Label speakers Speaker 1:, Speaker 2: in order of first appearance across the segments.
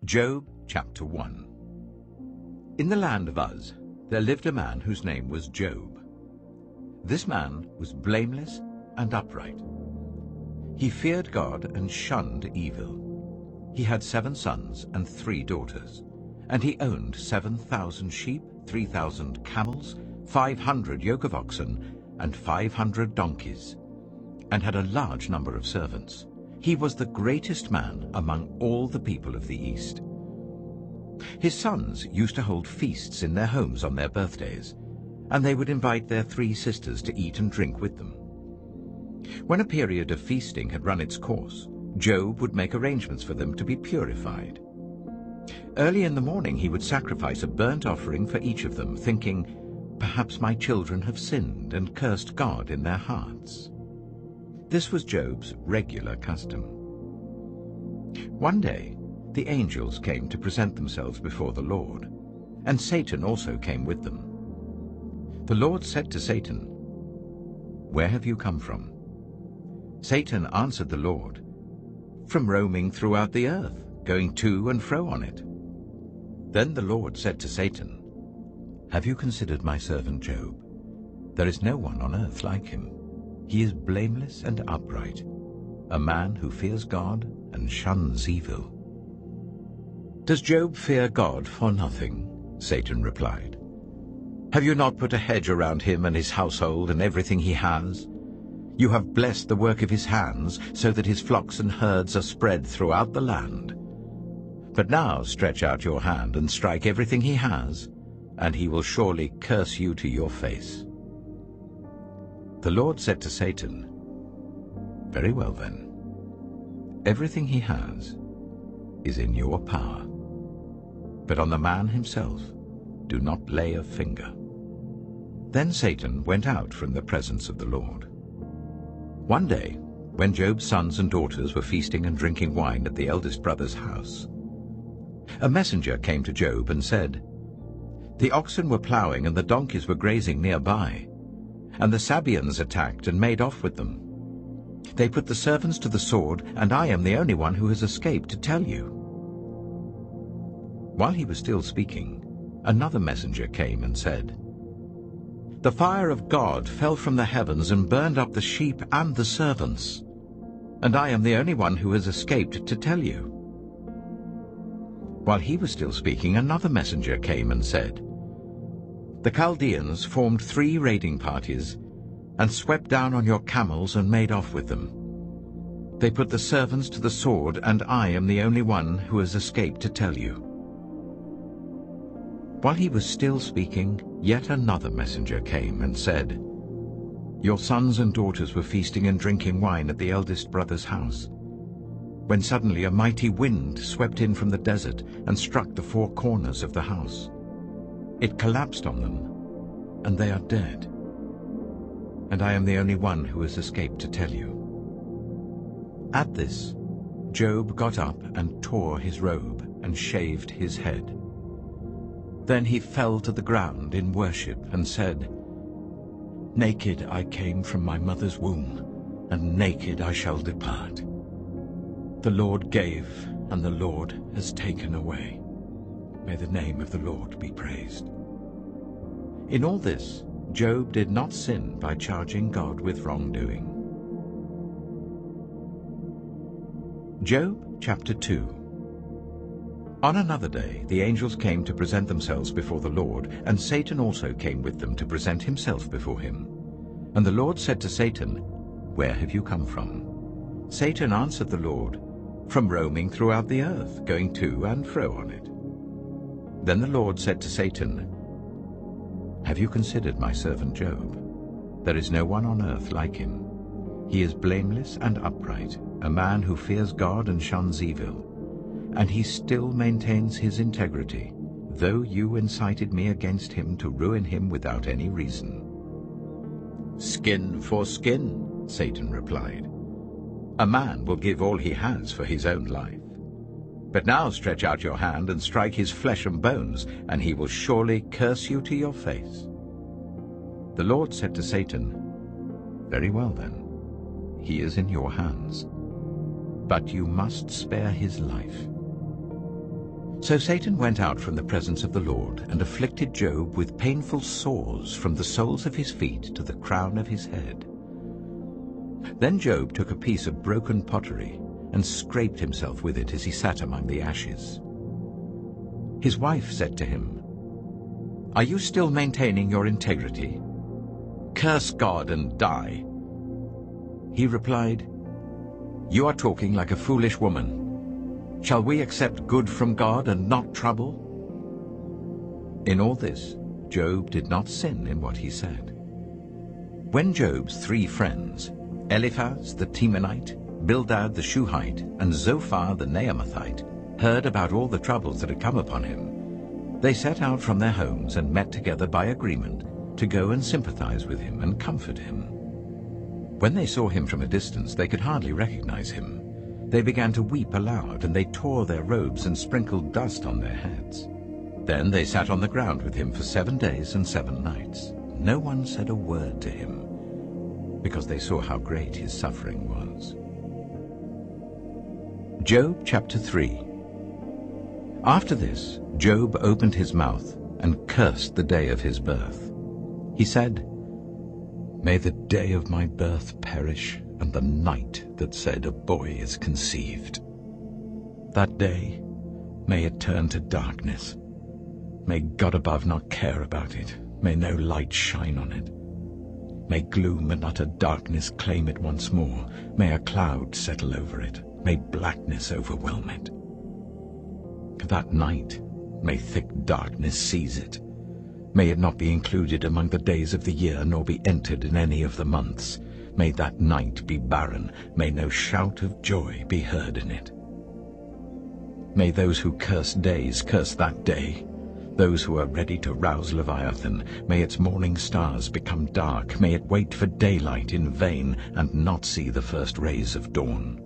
Speaker 1: Job chapter 1. In the land of Uz there lived a man whose name was Job. This man was blameless and upright. He feared God and shunned evil. He had 7 sons and 3 daughters, and he owned 7,000 sheep, 3,000 camels, 500 yoke of oxen, and 500 donkeys, and had a large number of servants. He was the greatest man among all the people of the East. His sons used to hold feasts in their homes on their birthdays, and they would invite their 3 sisters to eat and drink with them. When a period of feasting had run its course, Job would make arrangements for them to be purified. Early in the morning he would sacrifice a burnt offering for each of them, thinking, "Perhaps my children have sinned and cursed God in their hearts." This was Job's regular custom. One day, the angels came to present themselves before the Lord, and Satan also came with them. The Lord said to Satan, "Where have you come from?" Satan answered the Lord, "From roaming throughout the earth, going to and fro on it." Then the Lord said to Satan, "Have you considered my servant Job? There is no one on earth like him. He is blameless and upright, a man who fears God and shuns evil." "Does Job fear God for nothing?" Satan replied. "Have you not put a hedge around him and his household and everything he has? You have blessed the work of his hands, so that his flocks and herds are spread throughout the land. But now stretch out your hand and strike everything he has, and he will surely curse you to your face." The Lord said to Satan, "Very well then. Everything he has is in your power. But on the man himself do not lay a finger." Then Satan went out from the presence of the Lord. One day, when Job's sons and daughters were feasting and drinking wine at the eldest brother's house, a messenger came to Job and said, "The oxen were plowing and the donkeys were grazing nearby, and the Sabeans attacked and made off with them. They put the servants to the sword, and I am the only one who has escaped to tell you." While he was still speaking, another messenger came and said, "The fire of God fell from the heavens and burned up the sheep and the servants, and I am the only one who has escaped to tell you." While he was still speaking, another messenger came and said, "The Chaldeans formed 3 raiding parties and swept down on your camels and made off with them. They put the servants to the sword, and I am the only one who has escaped to tell you." While he was still speaking, yet another messenger came and said, "Your sons and daughters were feasting and drinking wine at the eldest brother's house, when suddenly a mighty wind swept in from the desert and struck the 4 corners of the house. It collapsed on them, and they are dead. And I am the only one who has escaped to tell you." At this, Job got up and tore his robe and shaved his head. Then he fell to the ground in worship and said, "Naked I came from my mother's womb, and naked I shall depart. The Lord gave, and the Lord has taken away. May the name of the Lord be praised." In all this, Job did not sin by charging God with wrongdoing. Job chapter 2. On another day the angels came to present themselves before the Lord, and Satan also came with them to present himself before him. And the Lord said to Satan, "Where have you come from?" Satan answered the Lord, "From roaming throughout the earth, going to and fro on it." Then the Lord said to Satan, "Have you considered my servant Job? There is no one on earth like him. He is blameless and upright, a man who fears God and shuns evil. And he still maintains his integrity, though you incited me against him to ruin him without any reason." "Skin for skin," Satan replied. "A man will give all he has for his own life. But now stretch out your hand and strike his flesh and bones, and he will surely curse you to your face." The Lord said to Satan, "Very well then, he is in your hands. But you must spare his life." So Satan went out from the presence of the Lord and afflicted Job with painful sores from the soles of his feet to the crown of his head. Then Job took a piece of broken pottery and scraped himself with it as he sat among the ashes. His wife said to him, "Are you still maintaining your integrity? Curse God and die." He replied, "You are talking like a foolish woman. Shall we accept good from God and not trouble?" In all this, Job did not sin in what he said. When Job's 3 friends, Eliphaz the Temanite, Bildad the Shuhite, and Zophar the Naamathite, heard about all the troubles that had come upon him, they set out from their homes and met together by agreement to go and sympathize with him and comfort him. When they saw him from a distance, they could hardly recognize him. They began to weep aloud, and they tore their robes and sprinkled dust on their heads. Then they sat on the ground with him for 7 days and 7 nights. No one said a word to him, because they saw how great his suffering was. Job chapter 3. After this, Job opened his mouth and cursed the day of his birth. He said, "May the day of my birth perish, and the night that said a boy is conceived. That day, may it turn to darkness. May God above not care about it. May no light shine on it. May gloom and utter darkness claim it once more. May a cloud settle over it. May blackness overwhelm it. That night, may thick darkness seize it. May it not be included among the days of the year, nor be entered in any of the months. May that night be barren. May no shout of joy be heard in it. May those who curse days curse that day. Those who are ready to rouse Leviathan, may its morning stars become dark. May it wait for daylight in vain and not see the first rays of dawn.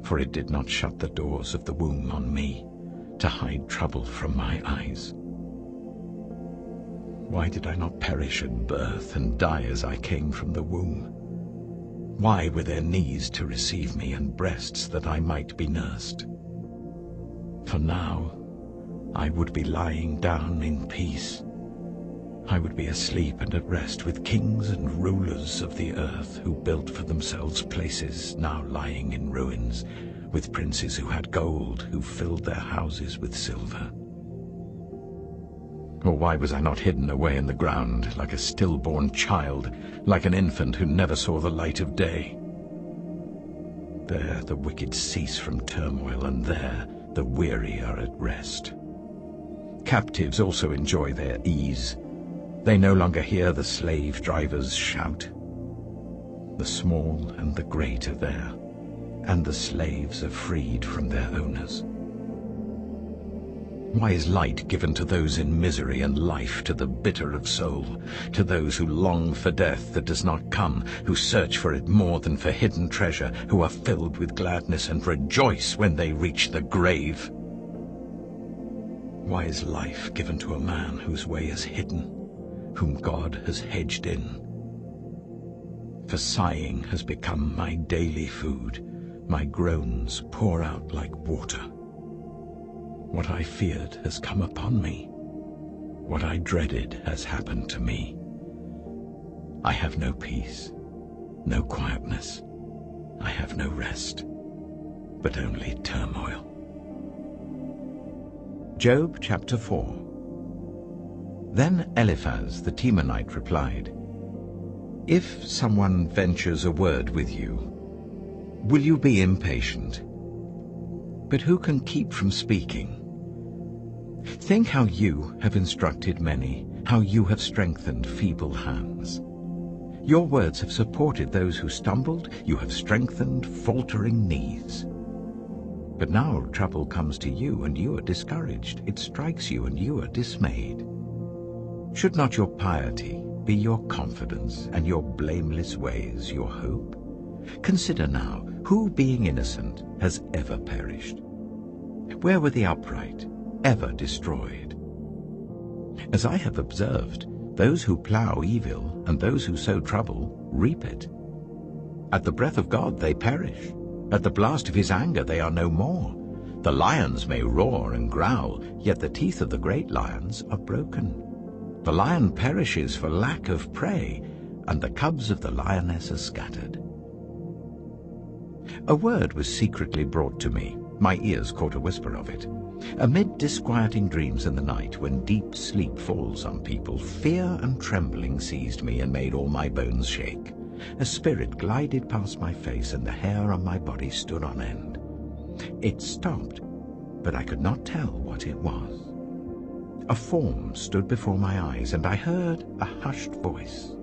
Speaker 1: For it did not shut the doors of the womb on me, to hide trouble from my eyes. Why did I not perish at birth and die as I came from the womb? Why were there knees to receive me and breasts that I might be nursed? For now I would be lying down in peace. I would be asleep and at rest with kings and rulers of the earth who built for themselves places now lying in ruins, with princes who had gold, who filled their houses with silver. Or why was I not hidden away in the ground like a stillborn child, like an infant who never saw the light of day? There the wicked cease from turmoil, and there the weary are at rest. Captives also enjoy their ease. They no longer hear the slave drivers shout. The small and the great are there, and the slaves are freed from their owners. Why is light given to those in misery, and life to the bitter of soul, to those who long for death that does not come, who search for it more than for hidden treasure, who are filled with gladness and rejoice when they reach the grave? Why is life given to a man whose way is hidden, whom God has hedged in? For sighing has become my daily food, my groans pour out like water. What I feared has come upon me. What I dreaded has happened to me. I have no peace, no quietness. I have no rest, but only turmoil. Job chapter 4. Then Eliphaz the Temanite replied, "If someone ventures a word with you, will you be impatient? But who can keep from speaking? Think how you have instructed many, how you have strengthened feeble hands. Your words have supported those who stumbled, you have strengthened faltering knees. But now trouble comes to you, and you are discouraged. It strikes you, and you are dismayed. Should not your piety be your confidence, and your blameless ways your hope? Consider now, who being innocent has ever perished? Where were the upright ever destroyed? As I have observed, those who plough evil and those who sow trouble reap it. At the breath of God they perish. At the blast of his anger they are no more. The lions may roar and growl, yet the teeth of the great lions are broken. The lion perishes for lack of prey, and the cubs of the lioness are scattered. A word was secretly brought to me. My ears caught a whisper of it. Amid disquieting dreams in the night, when deep sleep falls on people, fear and trembling seized me and made all my bones shake. A spirit glided past my face, and the hair on my body stood on end. It stopped, but I could not tell what it was. A form stood before my eyes, and I heard a hushed voice.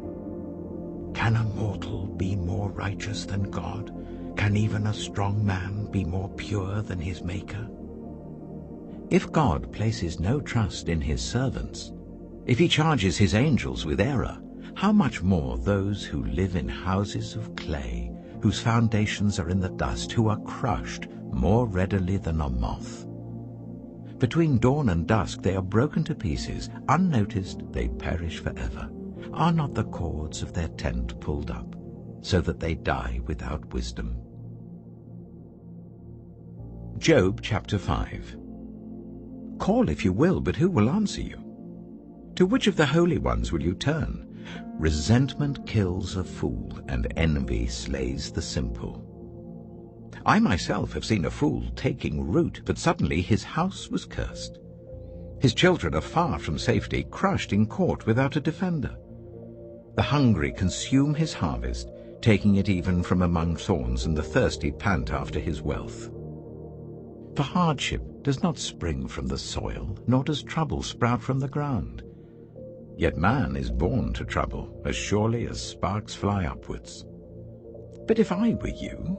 Speaker 1: "Can a mortal be more righteous than God? Can even a strong man be more pure than his Maker?" If God places no trust in his servants, if he charges his angels with error, how much more those who live in houses of clay, whose foundations are in the dust, who are crushed more readily than a moth. Between dawn and dusk they are broken to pieces. Unnoticed they perish forever. Are not the cords of their tent pulled up, so that they die without wisdom? Job chapter 5. Call if you will, but who will answer you? To which of the holy ones will you turn? Resentment kills a fool, and envy slays the simple. I myself have seen a fool taking root, but suddenly his house was cursed. His children are far from safety, crushed in court without a defender. The hungry consume his harvest, taking it even from among thorns, and the thirsty pant after his wealth. For hardship does not spring from the soil, nor does trouble sprout from the ground. Yet man is born to trouble, as surely as sparks fly upwards. But if I were you,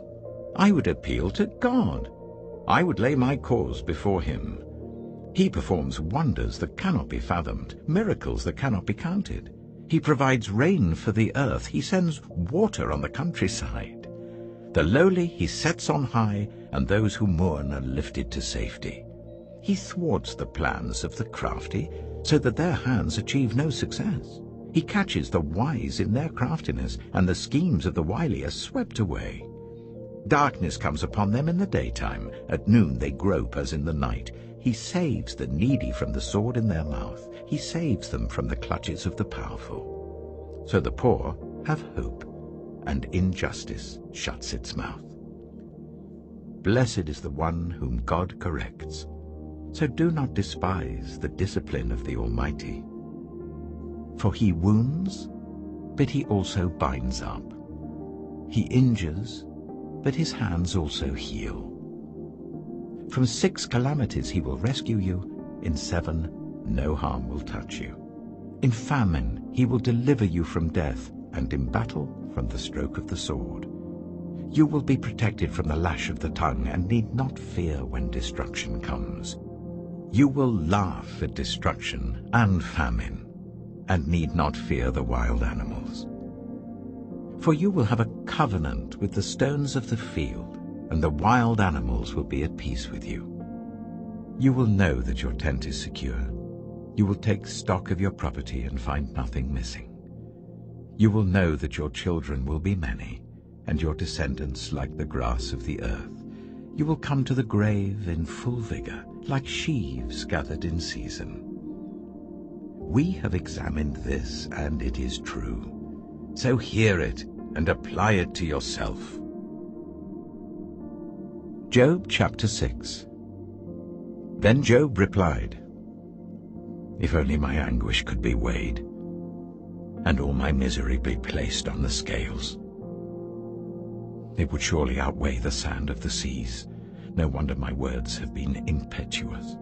Speaker 1: I would appeal to God. I would lay my cause before him. He performs wonders that cannot be fathomed, miracles that cannot be counted. He provides rain for the earth. He sends water on the countryside. The lowly he sets on high, and those who mourn are lifted to safety. He thwarts the plans of the crafty, so that their hands achieve no success. He catches the wise in their craftiness, and the schemes of the wily are swept away. Darkness comes upon them in the daytime. At noon they grope as in the night. He saves the needy from the sword in their mouth. He saves them from the clutches of the powerful. So the poor have hope, and injustice shuts its mouth. Blessed is the one whom God corrects. So do not despise the discipline of the Almighty. For he wounds, but he also binds up. He injures, but his hands also heal. From 6 calamities he will rescue you. In 7, no harm will touch you. In famine he will deliver you from death, and in battle from the stroke of the sword. You will be protected from the lash of the tongue, and need not fear when destruction comes. You will laugh at destruction and famine, and need not fear the wild animals. For you will have a covenant with the stones of the field, and the wild animals will be at peace with you. You will know that your tent is secure. You will take stock of your property and find nothing missing. You will know that your children will be many, and your descendants like the grass of the earth. You will come to the grave in full vigor, like sheaves gathered in season. We have examined this, and it is true. So hear it and apply it to yourself. Job chapter 6. Then Job replied, "If only my anguish could be weighed, and all my misery be placed on the scales. It would surely outweigh the sand of the seas. No wonder my words have been impetuous.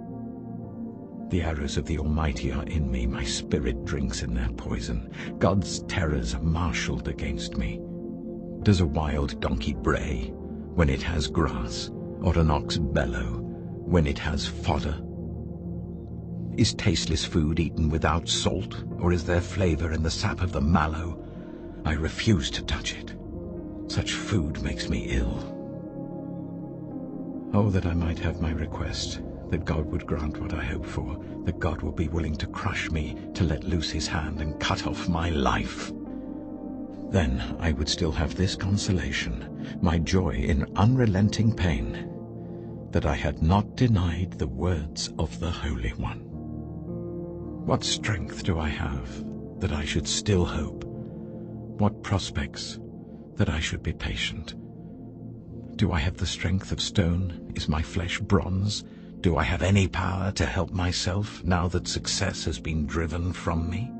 Speaker 1: The arrows of the Almighty are in me. My spirit drinks in their poison. God's terrors are marshaled against me. Does a wild donkey bray when it has grass, or an ox bellow when it has fodder? Is tasteless food eaten without salt, or is there flavor in the sap of the mallow? I refuse to touch it. Such food makes me ill. Oh, that I might have my request, that God would grant what I hope for, that God will be willing to crush me, to let loose his hand and cut off my life. Then I would still have this consolation, my joy in unrelenting pain. that I had not denied the words of the Holy One. What strength do I have that I should still hope? What prospects that I should be patient? Do I have the strength of stone? Is my flesh bronze? Do I have any power to help myself now that success has been driven from me?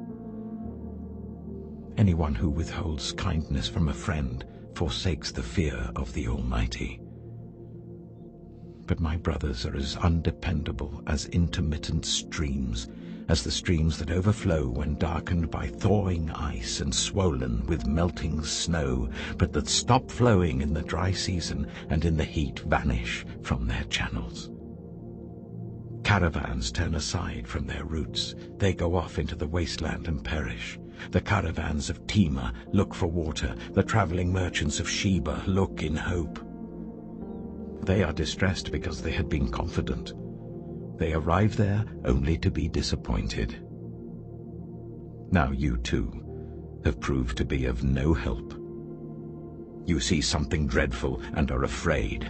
Speaker 1: Anyone who withholds kindness from a friend forsakes the fear of the Almighty. But my brothers are as undependable as intermittent streams, as the streams that overflow when darkened by thawing ice and swollen with melting snow, but that stop flowing in the dry season and in the heat vanish from their channels. Caravans turn aside from their routes. They go off into the wasteland and perish. The caravans of Tema look for water. The traveling merchants of Sheba look in hope. They are distressed because they had been confident. They arrive there only to be disappointed. Now you, too, have proved to be of no help. You see something dreadful and are afraid.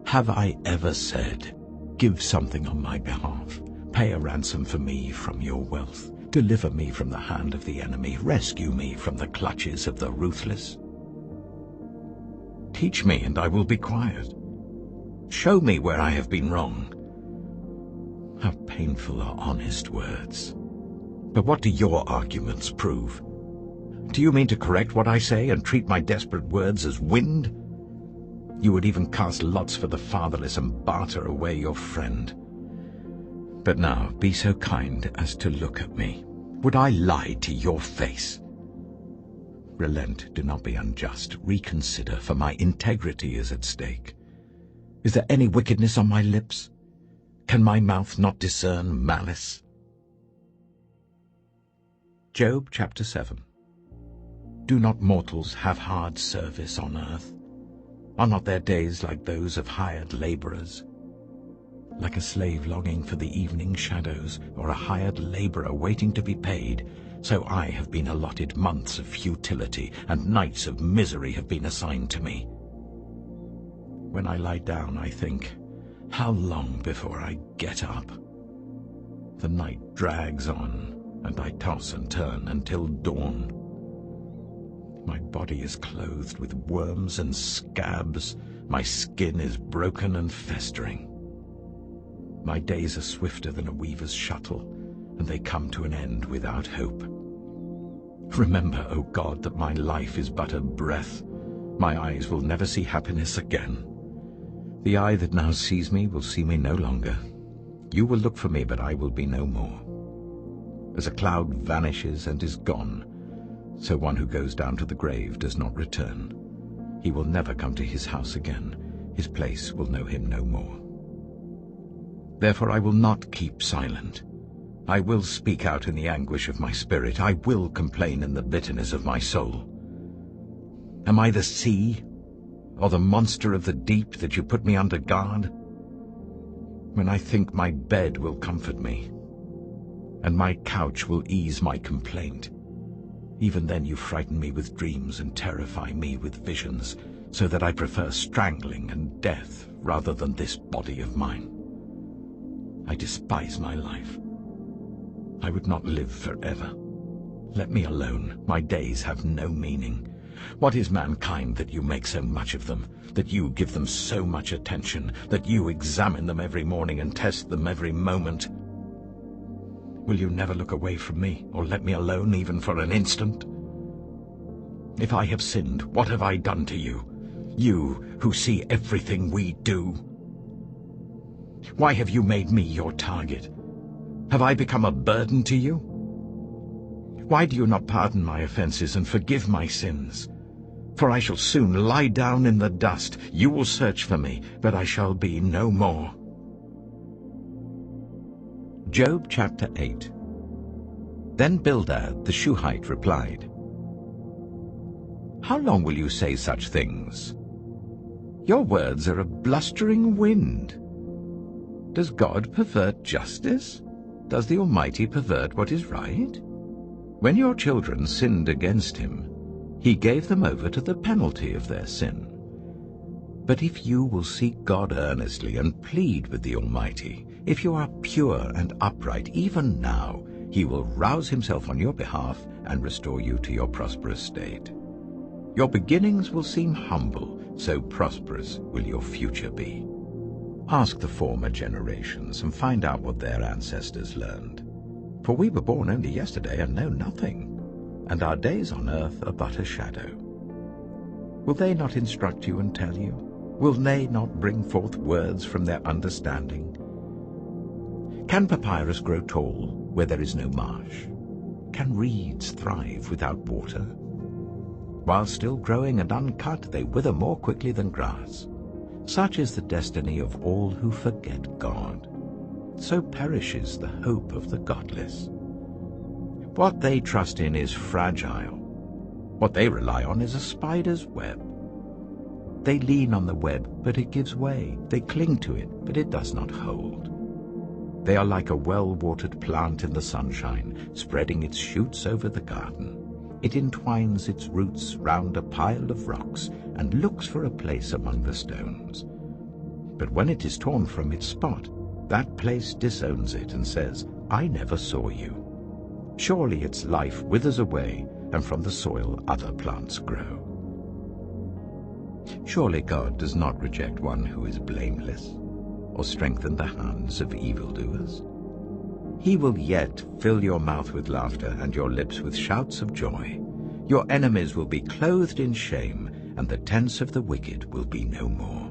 Speaker 1: Have I ever said, "Give something on my behalf, pay a ransom for me from your wealth, deliver me from the hand of the enemy, rescue me from the clutches of the ruthless"? Teach me and I will be quiet. Show me where I have been wrong. How painful are honest words. But what do your arguments prove? Do you mean to correct what I say and treat my desperate words as wind? You would even cast lots for the fatherless and barter away your friend. But now be so kind as to look at me. Would I lie to your face? Relent, do not be unjust. Reconsider, for my integrity is at stake. Is there any wickedness on my lips? Can my mouth not discern malice? Job chapter 7. Do not mortals have hard service on earth? Are not their days like those of hired laborers? Like a slave longing for the evening shadows, or a hired laborer waiting to be paid, so I have been allotted months of futility, and nights of misery have been assigned to me. When I lie down, I think, how long before I get up? The night drags on, and I toss and turn until dawn. My body is clothed with worms and scabs. My skin is broken and festering. My days are swifter than a weaver's shuttle, and they come to an end without hope. Remember, O God, that my life is but a breath. My eyes will never see happiness again. The eye that now sees me will see me no longer. You will look for me, but I will be no more. As a cloud vanishes and is gone, so one who goes down to the grave does not return. He will never come to his house again. His place will know him no more. Therefore I will not keep silent. I will speak out in the anguish of my spirit. I will complain in the bitterness of my soul. Am I the sea, or the monster of the deep, that you put me under guard? When I think my bed will comfort me, and my couch will ease my complaint, even then you frighten me with dreams and terrify me with visions, so that I prefer strangling and death rather than this body of mine. I despise my life. I would not live forever. Let me alone. My days have no meaning. What is mankind that you make so much of them, that you give them so much attention, that you examine them every morning and test them every moment? Will you never look away from me, or let me alone even for an instant? If I have sinned, what have I done to you? You who see everything we do. Why have you made me your target? Have I become a burden to you? Why do you not pardon my offenses and forgive my sins? For I shall soon lie down in the dust. You will search for me, but I shall be no more. Job chapter 8. Then Bildad the Shuhite replied, How long will you say such things? Your words are a blustering wind. Does God pervert justice? Does the Almighty pervert what is right? When your children sinned against him, he gave them over to the penalty of their sin. But if you will seek God earnestly and plead with the Almighty, if you are pure and upright even now, he will rouse himself on your behalf and restore you to your prosperous state. Your beginnings will seem humble, so prosperous will your future be. Ask the former generations and find out what their ancestors learned. For we were born only yesterday and know nothing, and our days on earth are but a shadow. Will they not instruct you and tell you? Will they not bring forth words from their understanding? Can papyrus grow tall where there is no marsh? Can reeds thrive without water? While still growing and uncut, they wither more quickly than grass. Such is the destiny of all who forget God. So perishes the hope of the godless. What they trust in is fragile. What they rely on is a spider's web. They lean on the web, but it gives way. They cling to it, but it does not hold. They are like a well-watered plant in the sunshine, spreading its shoots over the garden. It entwines its roots round a pile of rocks and looks for a place among the stones. But when it is torn from its spot, that place disowns it and says, "I never saw you." Surely its life withers away, and from the soil other plants grow. Surely God does not reject one who is blameless, or strengthen the hands of evildoers. He will yet fill your mouth with laughter and your lips with shouts of joy. Your enemies will be clothed in shame, and the tents of the wicked will be no more.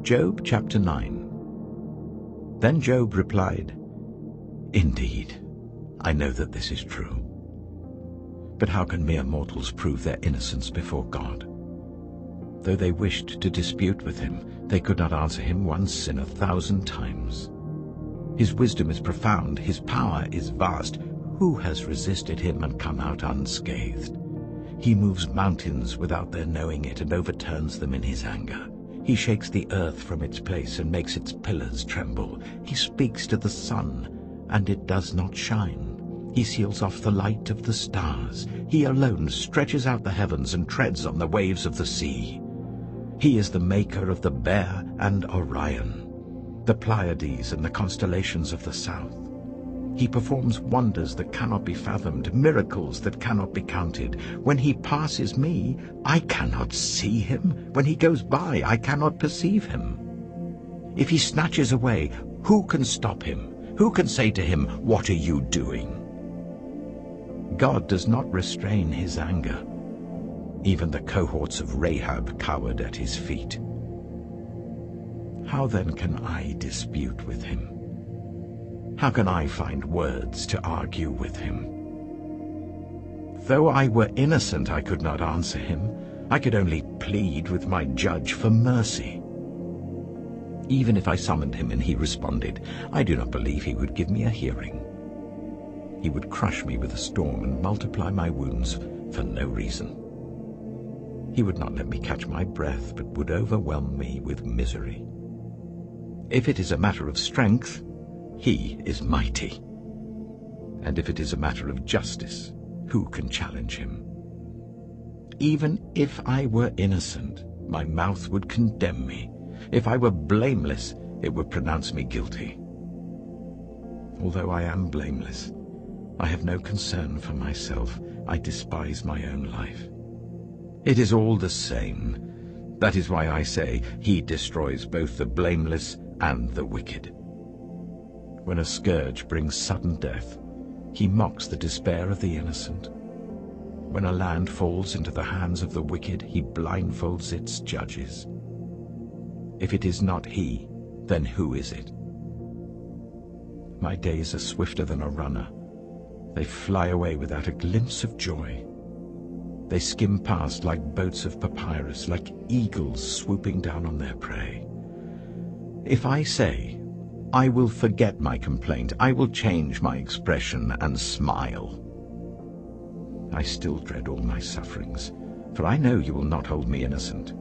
Speaker 1: Job chapter 9. Then Job replied, "Indeed, I know that this is true. But how can mere mortals prove their innocence before God? Though they wished to dispute with him, they could not answer him one sin 1,000 times. His wisdom is profound, his power is vast. Who has resisted him and come out unscathed? He moves mountains without their knowing it and overturns them in his anger. He shakes the earth from its place and makes its pillars tremble. He speaks to the sun, and it does not shine. He seals off the light of the stars. He alone stretches out the heavens and treads on the waves of the sea. He is the maker of the Bear and Orion, the Pleiades and the constellations of the south. He performs wonders that cannot be fathomed, miracles that cannot be counted. When he passes me, I cannot see him. When he goes by, I cannot perceive him. If he snatches away, who can stop him? Who can say to him, "What are you doing?" God does not restrain his anger. Even the cohorts of Rahab cowered at his feet. How then can I dispute with him? How can I find words to argue with him? Though I were innocent, I could not answer him. I could only plead with my judge for mercy. Even if I summoned him and he responded, I do not believe he would give me a hearing. He would crush me with a storm and multiply my wounds for no reason. He would not let me catch my breath, but would overwhelm me with misery. If it is a matter of strength, he is mighty. And if it is a matter of justice, who can challenge him? Even if I were innocent, my mouth would condemn me. If I were blameless, it would pronounce me guilty. Although I am blameless, I have no concern for myself. I despise my own life. It is all the same. That is why I say, he destroys both the blameless and the wicked. When a scourge brings sudden death, he mocks the despair of the innocent. When a land falls into the hands of the wicked, he blindfolds its judges. If it is not he, then who is it? My days are swifter than a runner. They fly away without a glimpse of joy. They skim past like boats of papyrus, like eagles swooping down on their prey. If I say, I will forget my complaint, I will change my expression and smile, I still dread all my sufferings, for I know you will not hold me innocent.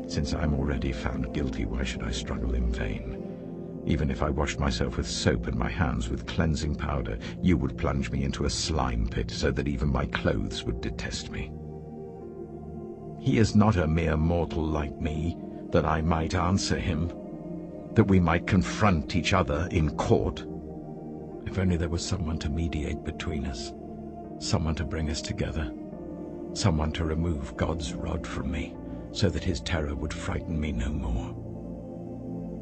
Speaker 1: Since I am already found guilty, why should I struggle in vain? Even if I washed myself with soap and my hands with cleansing powder, you would plunge me into a slime pit so that even my clothes would detest me.
Speaker 2: He is not a mere mortal like me, that I might answer him, that we might confront each other in court. If only there was someone to mediate between us, someone to bring us together, someone to remove God's rod from me, so that his terror would frighten me no more.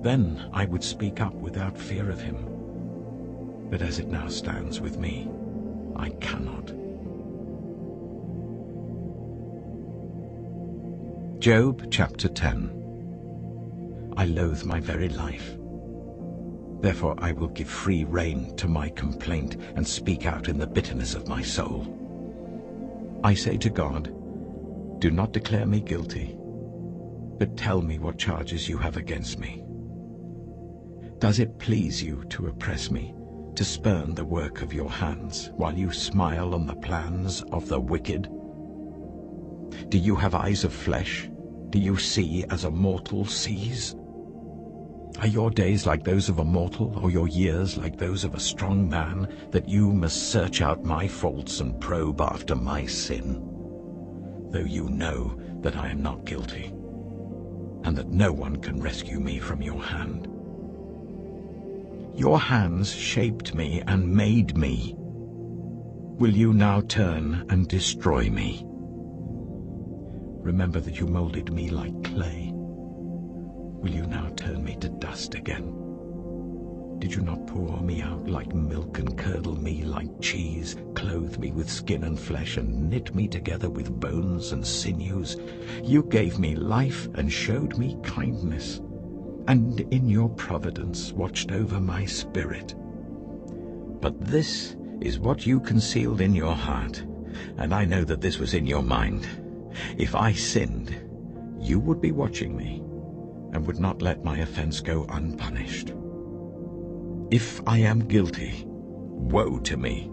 Speaker 2: Then I would speak up without fear of him. But as it now stands with me, I cannot.
Speaker 1: Job chapter 10.
Speaker 2: I loathe my very life. Therefore I will give free rein to my complaint and speak out in the bitterness of my soul. I say to God, do not declare me guilty, but tell me what charges you have against me. Does it please you to oppress me, to spurn the work of your hands, while you smile on the plans of the wicked? Do you have eyes of flesh? Do you see as a mortal sees? Are your days like those of a mortal, or your years like those of a strong man, that you must search out my faults and probe after my sin? Though you know that I am not guilty, and that no one can rescue me from your hand. Your hands shaped me and made me. Will you now turn and destroy me? Remember that you molded me like clay. Will you now turn me to dust again? Did you not pour me out like milk and curdle me like cheese, clothe me with skin and flesh, and knit me together with bones and sinews? You gave me life and showed me kindness, and in your providence watched over my spirit. But this is what you concealed in your heart, and I know that this was in your mind. If I sinned, you would be watching me, and would not let my offense go unpunished. If I am guilty, woe to me.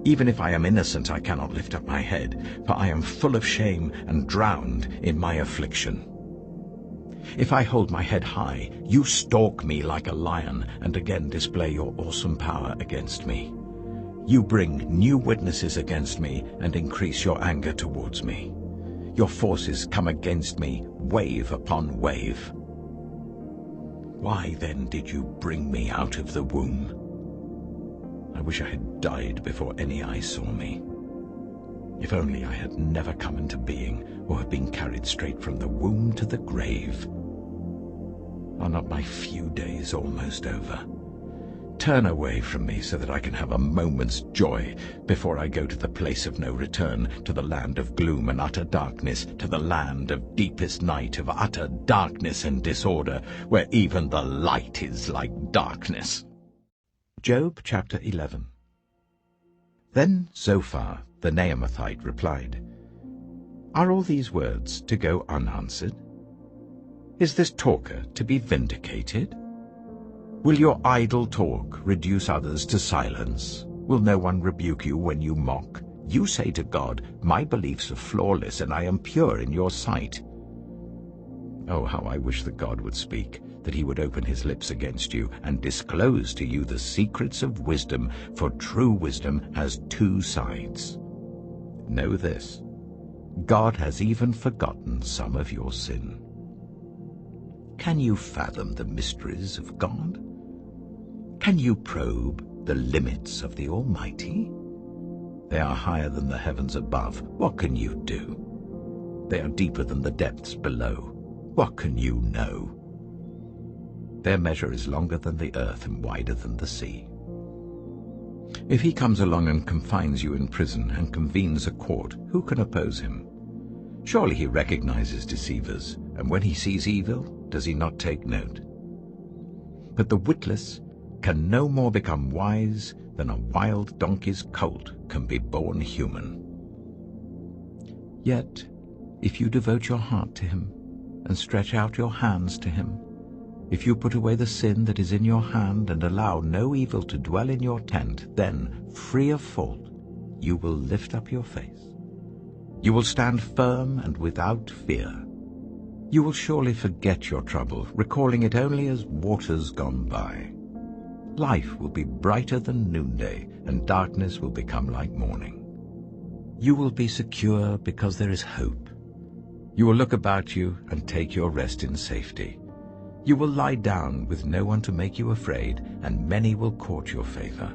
Speaker 2: Even if I am innocent, I cannot lift up my head, for I am full of shame and drowned in my affliction. If I hold my head high, you stalk me like a lion, and again display your awesome power against me. You bring new witnesses against me and increase your anger towards me. Your forces come against me, wave upon wave. Why then did you bring me out of the womb? I wish I had died before any eye saw me. If only I had never come into being, or had been carried straight from the womb to the grave. Are not my few days almost over? Turn away from me so that I can have a moment's joy before I go to the place of no return, to the land of gloom and utter darkness, to the land of deepest night, of utter darkness and disorder, where even the light is like darkness.
Speaker 1: Job chapter 11. Then Zophar the Naamathite replied, Are all these words to go unanswered? Is this talker to be vindicated? Will your idle talk reduce others to silence? Will no one rebuke you when you mock? You say to God, My beliefs are flawless, and I am pure in your sight. Oh, how I wish that God would speak, that he would open his lips against you, and disclose to you the secrets of wisdom, for true wisdom has two sides. Know this, God has even forgotten some of your sin. Can you fathom the mysteries of God? Can you probe the limits of the Almighty? They are higher than the heavens above. What can you do? They are deeper than the depths below. What can you know? Their measure is longer than the earth and wider than the sea. If he comes along and confines you in prison and convenes a court, who can oppose him? Surely he recognizes deceivers, and when he sees evil, does he not take note? But the witless can no more become wise than a wild donkey's colt can be born human. Yet, if you devote your heart to him, and stretch out your hands to him, if you put away the sin that is in your hand and allow no evil to dwell in your tent, then, free of fault, you will lift up your face. You will stand firm and without fear. You will surely forget your trouble, recalling it only as waters gone by. Life will be brighter than noonday, and darkness will become like morning. You will be secure because there is hope, You will look about you and take your rest in safety. You will lie down with no one to make you afraid, and many will court your favor.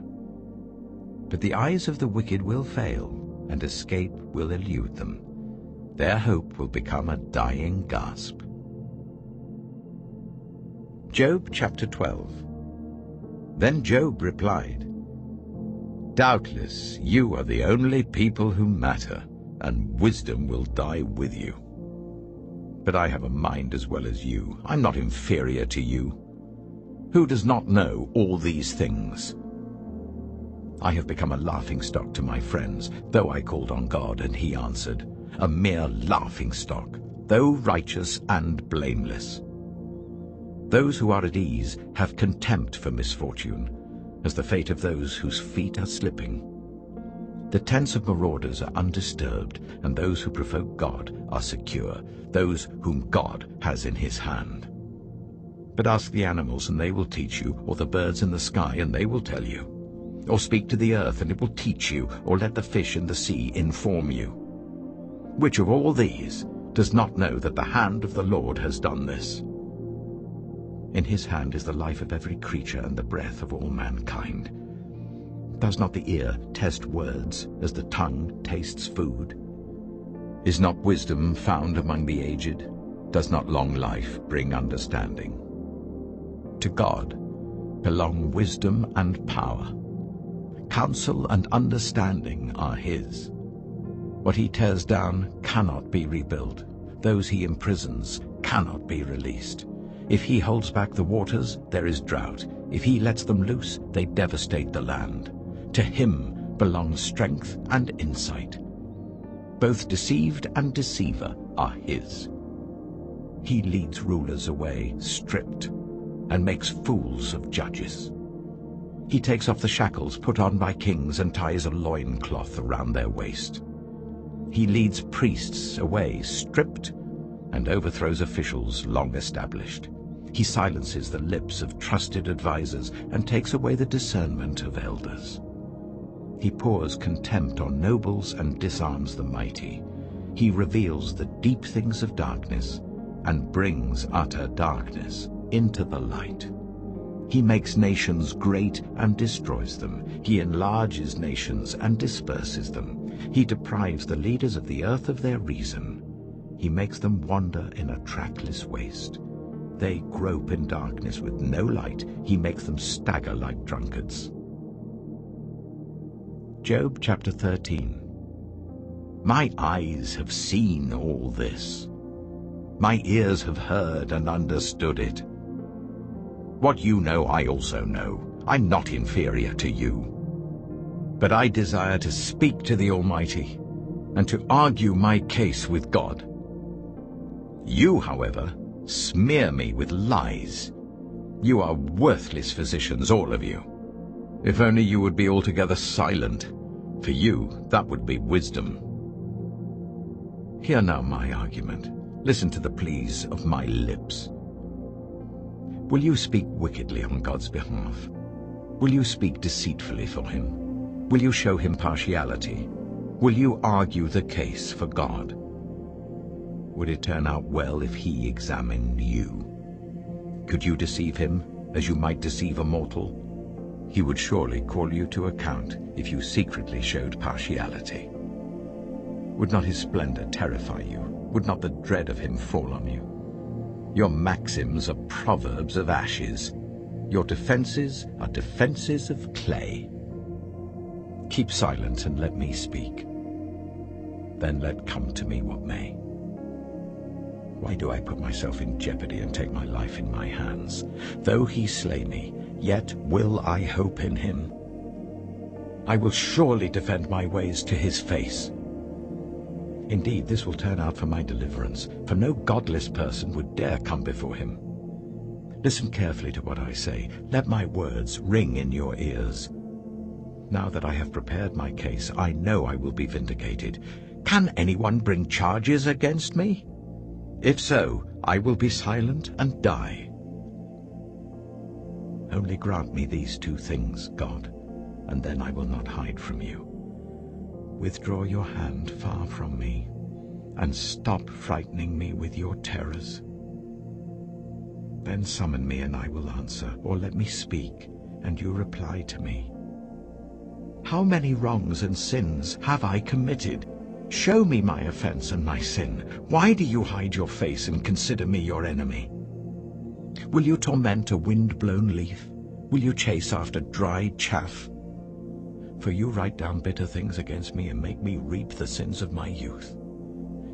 Speaker 1: But the eyes of the wicked will fail, and escape will elude them. Their hope will become a dying gasp. Job chapter 12. Then Job replied, "Doubtless you are the only people who matter, and wisdom will die with you. But I have a mind as well as you. I'm not inferior to you. Who does not know all these things? I have become a laughingstock to my friends, though I called on God and he answered, a mere laughingstock, though righteous and blameless. Those who are at ease have contempt for misfortune, as the fate of those whose feet are slipping. The tents of marauders are undisturbed, and those who provoke God are secure, those whom God has in his hand. But ask the animals, and they will teach you, or the birds in the sky, and they will tell you. Or speak to the earth, and it will teach you, or let the fish in the sea inform you. Which of all these does not know that the hand of the Lord has done this? In his hand is the life of every creature and the breath of all mankind. Does not the ear test words as the tongue tastes food? Is not wisdom found among the aged? Does not long life bring understanding? To God belong wisdom and power. Counsel and understanding are his. What he tears down cannot be rebuilt. Those he imprisons cannot be released. If he holds back the waters, there is drought. If he lets them loose, they devastate the land. To him belongs strength and insight. Both deceived and deceiver are his. He leads rulers away stripped and makes fools of judges. He takes off the shackles put on by kings and ties a loincloth around their waist. He leads priests away stripped and overthrows officials long established. He silences the lips of trusted advisers and takes away the discernment of elders. He pours contempt on nobles and disarms the mighty. He reveals the deep things of darkness and brings utter darkness into the light. He makes nations great and destroys them. He enlarges nations and disperses them. He deprives the leaders of the earth of their reason. He makes them wander in a trackless waste. They grope in darkness with no light. He makes them stagger like drunkards. Job chapter 13. My eyes have seen all this. My ears have heard and understood it. What you know, I also know. I'm not inferior to you. But I desire to speak to the Almighty and to argue my case with God. You, however, smear me with lies. You are worthless physicians, all of you. If only you would be altogether silent. For you, that would be wisdom. Hear now my argument. Listen to the pleas of my lips. Will you speak wickedly on God's behalf? Will you speak deceitfully for him? Will you show him partiality? Will you argue the case for God? Would it turn out well if he examined you? Could you deceive him as you might deceive a mortal? He would surely call you to account if you secretly showed partiality. Would not his splendor terrify you? Would not the dread of him fall on you? Your maxims are proverbs of ashes. Your defenses are defenses of clay. Keep silent and let me speak. Then let come to me what may. Why do I put myself in jeopardy and take my life in my hands? Though he slay me, yet will I hope in him. I will surely defend my ways to his face. Indeed, this will turn out for my deliverance, for no godless person would dare come before him. Listen carefully to what I say. Let my words ring in your ears. Now that I have prepared my case, I know I will be vindicated. Can anyone bring charges against me? If so, I will be silent and die. Only grant me these two things, God, and then I will not hide from you. Withdraw your hand far from me,
Speaker 2: and stop frightening me with your terrors. Then summon me and I will answer, or let me speak, and you reply to me. How many wrongs and sins have I committed? Show me my offense and my sin. Why do you hide your face and consider me your enemy? Will you torment a wind-blown leaf? Will you chase after dry chaff? For you write down bitter things against me and make me reap the sins of my youth.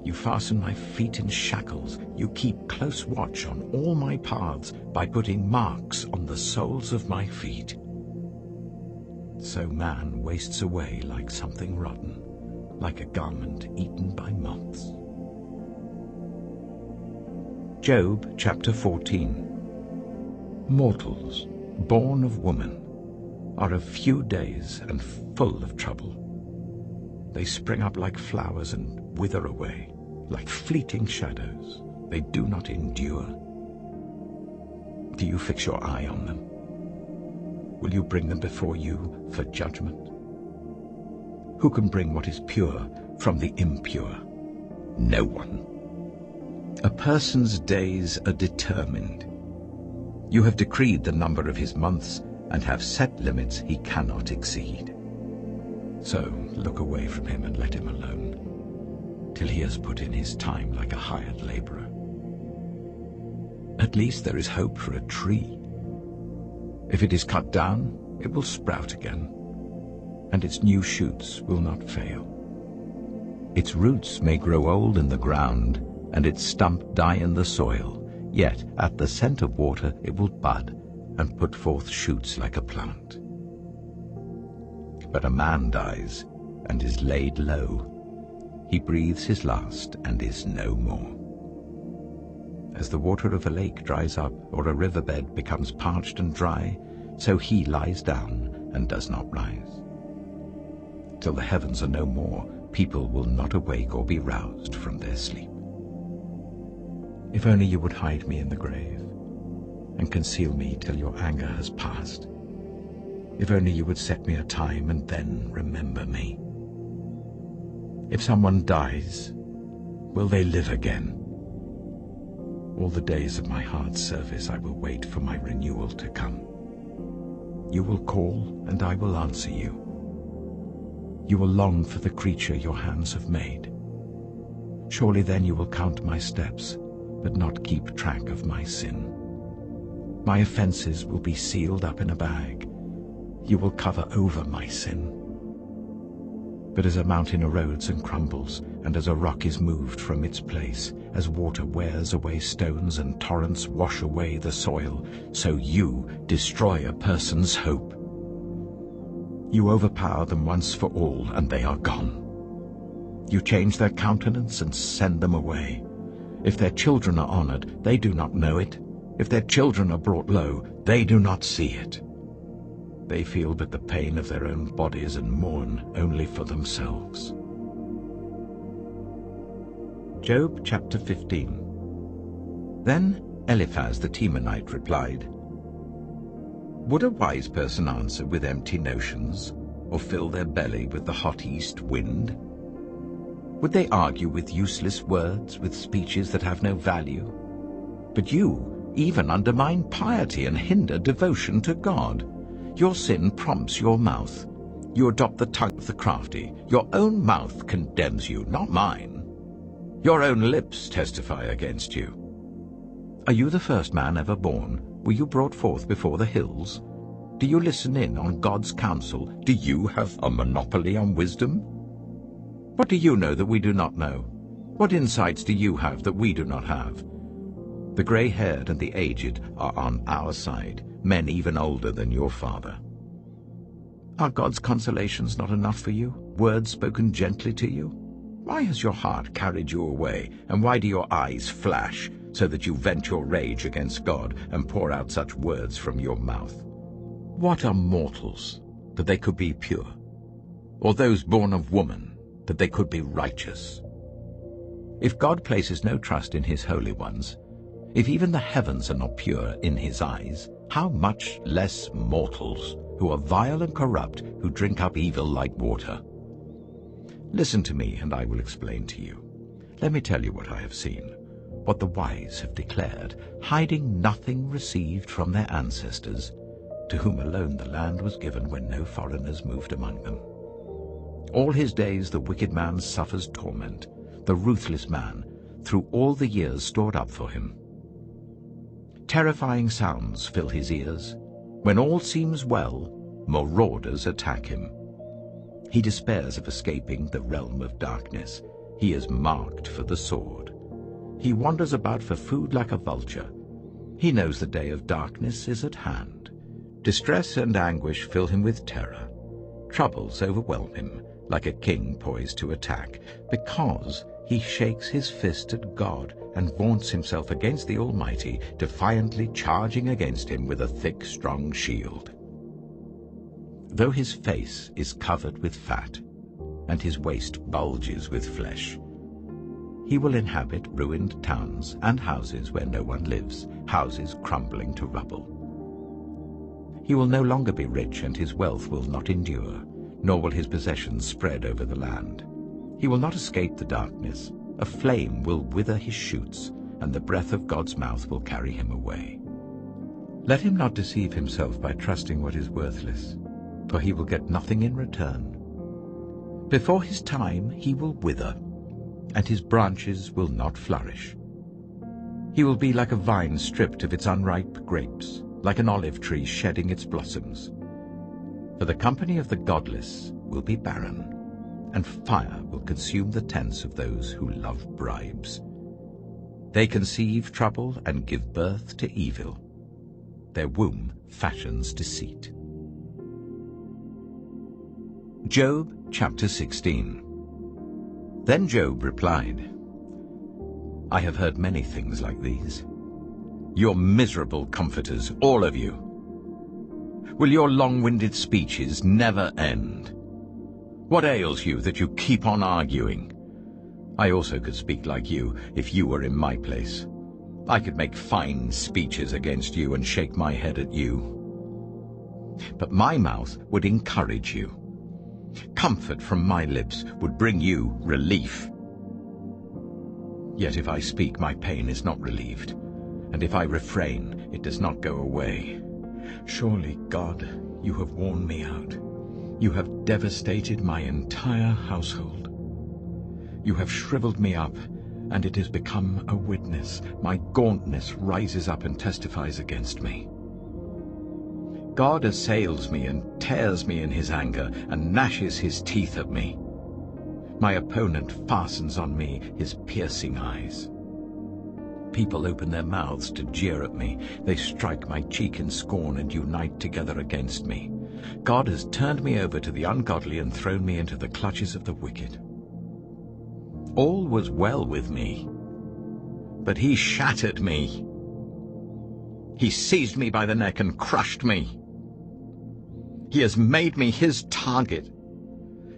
Speaker 2: You fasten my feet in shackles. You keep close watch on all my paths by putting marks on the soles of my feet. So man wastes away like something rotten, like a garment eaten by moths. Job chapter 14. Mortals, born of woman, are of few days and full of trouble. They spring up like flowers and wither away, like fleeting shadows. They do not endure. Do you fix your eye on them? Will you bring them before you for judgment? Who can bring what is pure from the impure? No one. A person's days are determined. You have decreed the number of his months and have set limits he cannot exceed. So look away from him and let him alone, till he has put in his time like a hired laborer. At least there is hope for a tree. If it is cut down, it will sprout again, and its new shoots will not fail. Its roots may grow old in the ground, and its stump die in the soil, yet at the scent of water it will bud and put forth shoots like a plant. But a man dies and is laid low. He breathes his last and is no more. As the water of a lake dries up, or a riverbed becomes parched and dry, so he lies down and does not rise. Till the heavens are no more, people will not awake or be roused from their sleep. If only you would hide me in the grave, and conceal me till your anger has passed. If only you would set me a time and then remember me. If someone dies, will they live again? All the days of my hard service I will wait for my renewal to come. You will call, and I will answer you. You will long for the creature your hands have made. Surely then you will count my steps, but not keep track of my sin. My offenses will be sealed up in a bag. You will cover over my sin. But as a mountain erodes and crumbles, and as a rock is moved from its place, as water wears away stones and torrents wash away the soil, so you destroy a person's hope. You overpower them once for all, and they are gone. You change their countenance and send them away. If their children are honored, they do not know it. If their children are brought low, they do not see it. They feel but the pain of their own bodies and mourn only for themselves. Job chapter 15. Then Eliphaz the Temanite replied, Would a wise person answer with empty notions, or fill their belly with the hot east wind? Would they argue with useless words, with speeches that have no value? But you even undermine piety and hinder devotion to God. Your sin prompts your mouth. You adopt the tongue of the crafty. Your own mouth condemns you, not mine. Your own lips testify against you. Are you the first man ever born? Were you brought forth before the hills? Do you listen in on God's counsel? Do you have a monopoly on wisdom? What do you know that we do not know? What insights do you have that we do not have? The gray-haired and the aged are on our side, men even older than your father. Are God's consolations not enough for you, words spoken gently to you? Why has your heart carried you away, and why do your eyes flash, so that you vent your rage against God and pour out such words from your mouth? What are mortals, that they could be pure? Or those born of woman, that they could be righteous? If God places no trust in his holy ones, if even the heavens are not pure in his eyes, how much less mortals, who are vile and corrupt, who drink up evil like water? Listen to me, and I will explain to you.
Speaker 1: Let me tell you what I have seen, what the wise have declared, hiding nothing received from their ancestors, to whom alone the land was given when no foreigners moved among them. All his days the wicked man suffers torment, the ruthless man, through all the years stored up for him. Terrifying sounds fill his ears. When all seems well, marauders attack him. He despairs of escaping the realm of darkness. He is marked for the sword. He wanders about for food like a vulture. He knows the day of darkness is at hand. Distress and anguish fill him with terror. Troubles overwhelm him, like a king poised to attack, because he shakes his fist at God and vaunts himself against the Almighty, defiantly charging against him with a thick, strong shield. Though his face is covered with fat, and his waist bulges with flesh, he will inhabit ruined towns and houses where no one lives, houses crumbling to rubble. He will no longer be rich, and his wealth will not endure, nor will his possessions spread over the land. He will not escape the darkness. A flame will wither his shoots, and the breath of God's mouth will carry him away. Let him not deceive himself by trusting what is worthless, for he will get nothing in return. Before his time he will wither, and his branches will not flourish. He will be like a vine stripped of its unripe grapes, like an olive tree shedding its blossoms. For the company of the godless will be barren, and fire will consume the tents of those who love bribes. They conceive trouble and give birth to evil. Their womb fashions deceit. Job chapter 16. Then Job replied, I have heard many things like these. You're miserable comforters, all of you. Will your long-winded speeches never end? What ails you that you keep on arguing? I also could speak like you if you were in my place. I could make fine speeches against you and shake my head at you. But my mouth would encourage you. Comfort from my lips would bring you relief. Yet if I speak, my pain is not relieved, and if I refrain, it does not go away. Surely, God, you have worn me out. You have devastated my entire household. You have shriveled me up, and it has become a witness. My gauntness rises up and testifies against me. God assails me and tears me in his anger and gnashes his teeth at me. My opponent fastens on me his piercing eyes. People open their mouths to jeer at me. They strike my cheek in scorn and unite together against me. God has turned me over to the ungodly and thrown me into the clutches of the wicked. All was well with me, but he shattered me. He seized me by the neck and crushed me. He has made me his target.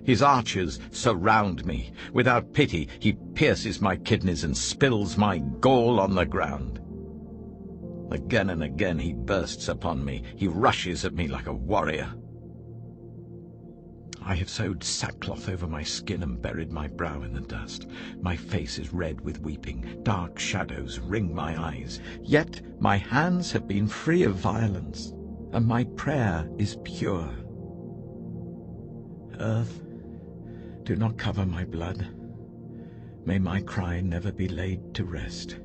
Speaker 1: His archers surround me. Without pity, he pierces my kidneys and spills my gall on the ground. Again and again he bursts upon me. He rushes at me like a warrior. I have sewed sackcloth over my skin and buried my brow in the dust. My face is red with weeping. Dark shadows ring my eyes. Yet my hands have been free of violence, and my prayer is pure. Earth, do not cover my blood. May my cry never be laid to rest.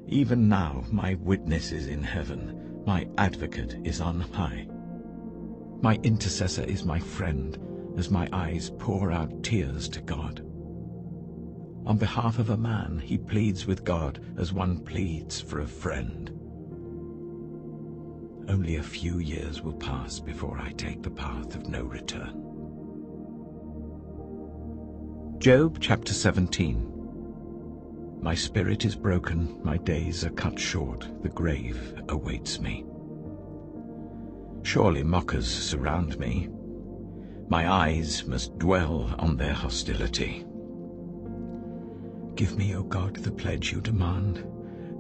Speaker 1: Even now my witness is in heaven. My advocate is on high. My intercessor is my friend, as my eyes pour out tears to God. On behalf of a man, he pleads with God as one pleads for a friend. Only a few years will pass before I take the path of no return. Job chapter 17. My spirit is broken, my days are cut short, the grave awaits me. Surely mockers surround me. My eyes must dwell on their hostility. Give me, O God, the pledge you demand.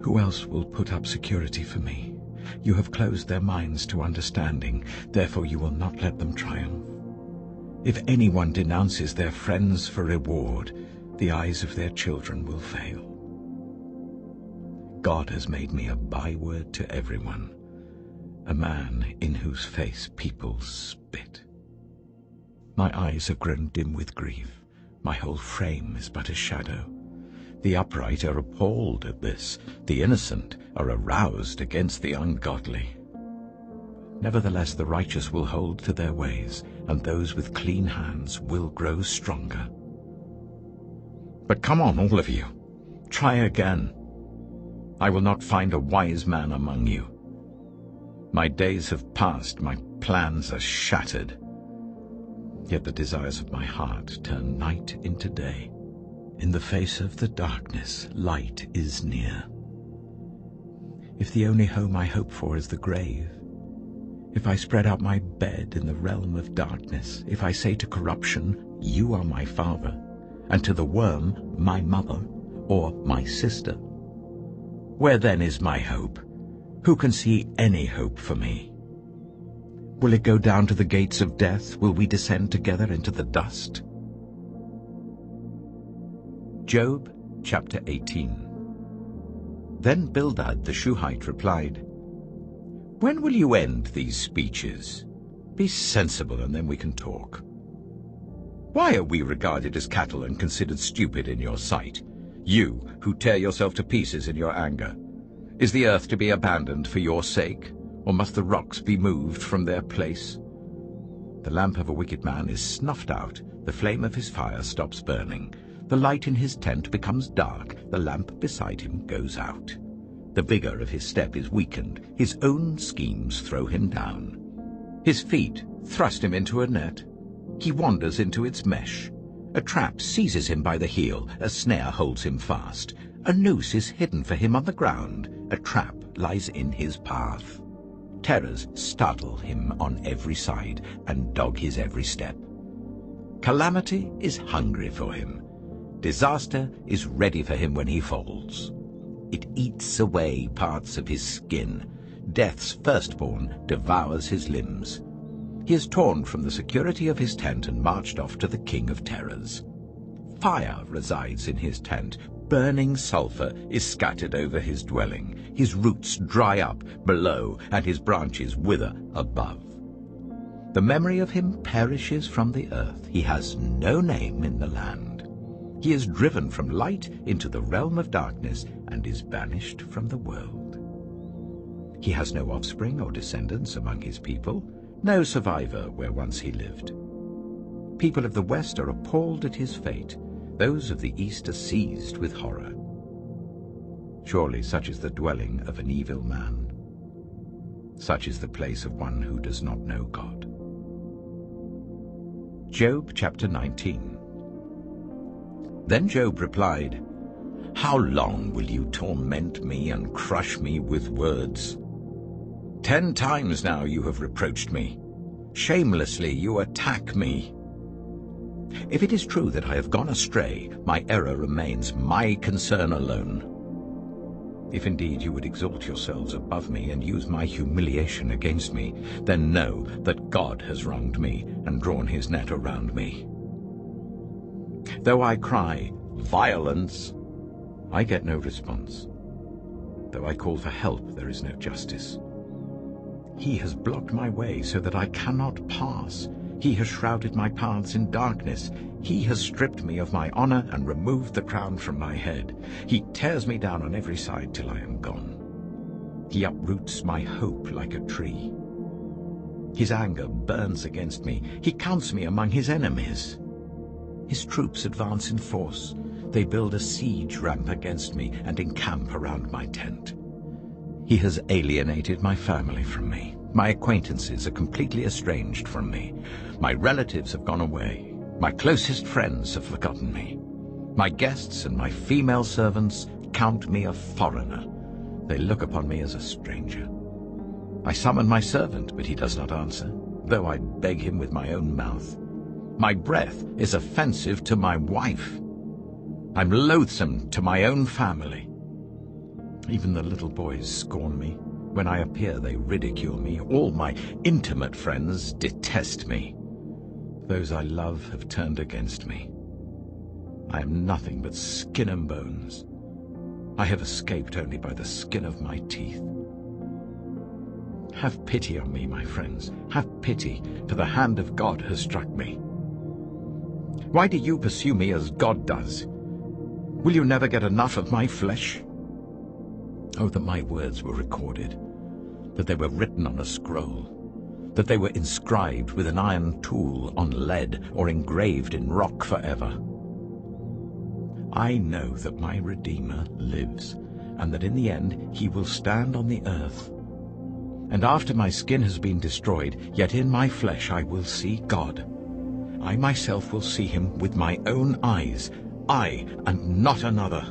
Speaker 1: Who else will put up security for me? You have closed their minds to understanding, therefore you will not let them triumph. If anyone denounces their friends for reward,
Speaker 2: the eyes of their children will fail. God has made me a byword to everyone, a man in whose face people spit. My eyes have grown dim with grief. My whole frame is but a shadow. The upright are appalled at this. The innocent are aroused against the ungodly. Nevertheless, the righteous will hold to their ways, and those with clean hands will grow stronger. But come on, all of you. Try again. I will not find a wise man among you. My days have passed, my plans are shattered. Yet the desires of my heart turn night into day. In the face of the darkness, light is near. If the only home I hope for is the grave, if I spread out my bed in the realm of darkness, if I say to corruption, "You are my father," and to the worm, "My mother," or "My sister," where then is my hope? Who can see any hope for me? Will it go down to the gates of death? Will we descend together into the dust?
Speaker 1: Job chapter 18. Then Bildad the Shuhite replied, "When will you end these speeches? Be sensible, and then we can talk. Why are we regarded as cattle and considered stupid in your sight, you who tear yourself to pieces in your anger? Is the earth to be abandoned for your sake, or must the rocks be moved from their place? The lamp of a wicked man is snuffed out, the flame of his fire stops burning. The light in his tent becomes dark, the lamp beside him goes out. The vigor of his step is weakened, his own schemes throw him down. His feet thrust him into a net. He wanders into its mesh. A trap seizes him by the heel, a snare holds him fast. A noose is hidden for him on the ground, a trap lies in his path. Terrors startle him on every side and dog his every step. Calamity is hungry for him. Disaster is ready for him when he falls. It eats away parts of his skin. Death's firstborn devours his limbs. He is torn from the security of his tent and marched off to the king of terrors. Fire resides in his tent. Burning sulfur is scattered over his dwelling. His roots dry up below, and his branches wither above. The memory of him perishes from the earth. He has no name in the land. He is driven from light into the realm of darkness and is banished from the world. He has no offspring or descendants among his people, no survivor where once he lived. People of the west are appalled at his fate. Those of the east are seized with horror. Surely such is the dwelling of an evil man. Such is the place of one who does not know God. Job chapter 19. Then Job replied, "How long will you torment me and crush me with words? 10 times now you have reproached me. Shamelessly you attack me. If it is true that I have gone astray, my error remains my concern alone. If indeed you would exalt yourselves above me and use my humiliation against me, then know that God has wronged me and drawn his net around me. Though I cry, 'Violence,' I get no response. Though I call for help, there is no justice. He has blocked my way so that I cannot pass. He has shrouded my paths in darkness. He has stripped me of my honor and removed the crown from my head. He tears me down on every side till I am gone. He uproots my hope like a tree. His anger burns against me. He counts me among his enemies. His troops advance in force. They build a siege ramp against me and encamp around my tent. He has alienated my family from me. My acquaintances are completely estranged from me. My relatives have gone away. My closest friends have forgotten me. My guests and my female servants count me a foreigner. They look upon me as a stranger. I summon my servant, but he does not answer, though I beg him with my own mouth. My breath is offensive to my wife. I'm loathsome to my own family. Even the little boys scorn me. When I appear, they ridicule me. All my intimate friends detest me. Those I love have turned against me.
Speaker 2: I am nothing but skin and bones. I have escaped only by the skin of my teeth. Have pity on me, my friends. Have pity, for the hand of God has struck me. Why do you pursue me as God does? Will you never get enough of my flesh? Oh, that my words were recorded, that they were written on a scroll, that they were inscribed with an iron tool on lead or engraved in rock forever. I know that my Redeemer lives, and that in the end he will stand on the earth. And after my skin has been destroyed, yet in my flesh I will see God. I myself will see him with my own eyes, I and not another.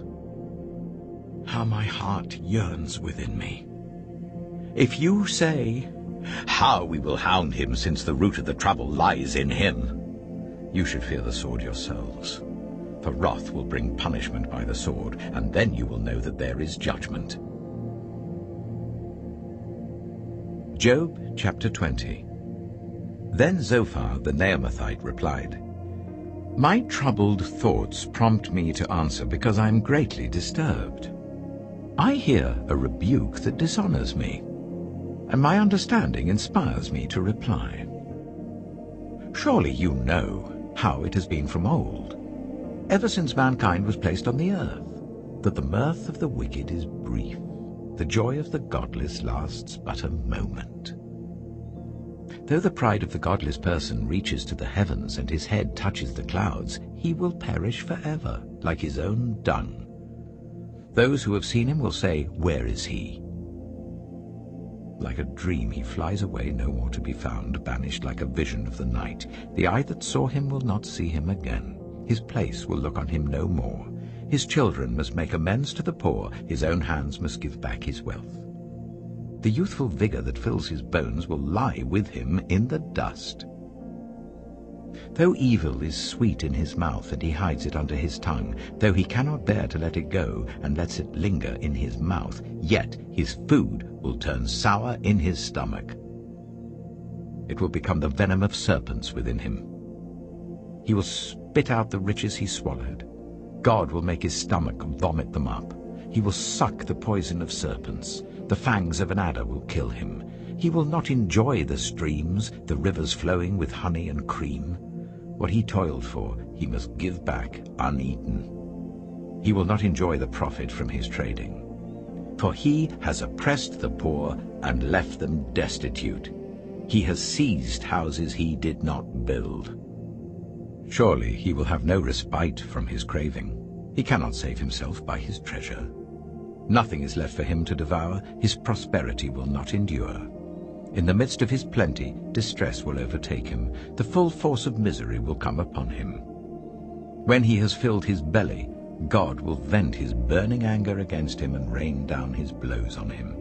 Speaker 2: How my heart yearns within me. If you say, "How we will hound him, since the root of the trouble lies in him," you should fear the sword yourselves. For wrath will bring punishment by the sword, and then you will know that there is judgment.
Speaker 1: Job chapter 20. Then Zophar the Naamathite replied, "My troubled thoughts prompt me to answer because I am greatly disturbed. I hear a rebuke that dishonors me, and my understanding inspires me to reply. Surely you know how it has been from old, ever since mankind was placed on the earth, that the mirth of the wicked is brief, the joy of the godless lasts but a moment. Though the pride of the godless person reaches to the heavens and his head touches the clouds, he will perish forever, like his own dung. Those who have seen him will say, 'Where is he?' Like a dream he flies away, no more to be found, banished like a vision of the night. The eye that saw him will not see him again. His place will look on him no more. His children must make amends to the poor. His own hands must give back his wealth. The youthful vigor that fills his bones will lie with him in the dust. Though evil is sweet in his mouth and he hides it under his tongue, though he cannot bear to let it go and lets it linger in his mouth, yet his food will turn sour in his stomach. It will become the venom of serpents within him. He will spit out the riches he swallowed. God will make his stomach vomit them up. He will suck the poison of serpents. The fangs of an adder will kill him. He will not enjoy the streams, the rivers flowing with honey and cream. What he toiled for, he must give back uneaten. He will not enjoy the profit from his trading. For he has oppressed the poor and left them destitute. He has seized houses he did not build. Surely he will have no respite from his craving. He cannot save himself by his treasure. Nothing is left for him to devour. His prosperity will not endure. In the midst of his plenty, distress will overtake him. The full force of misery will come upon him. When he has filled his belly, God will vent his burning anger against him and rain down his blows on him.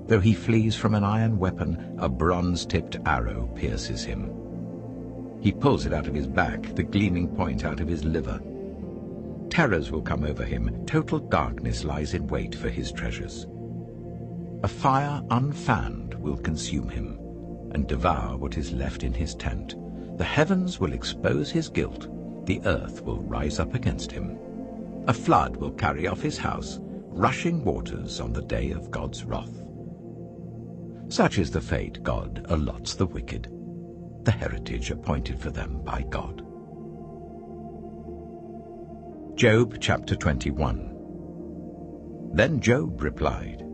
Speaker 1: Though he flees from an iron weapon, a bronze-tipped arrow pierces him. He pulls it out of his back, the gleaming point out of his liver. Terrors will come over him. Total darkness lies in wait for his treasures. A fire unfanned will consume him and devour what is left in his tent. The heavens will expose his guilt. The earth will rise up against him. A flood will carry off his house, rushing waters on the day of God's wrath. Such is the fate God allots the wicked, the heritage appointed for them by God. Job chapter 21. Then Job replied,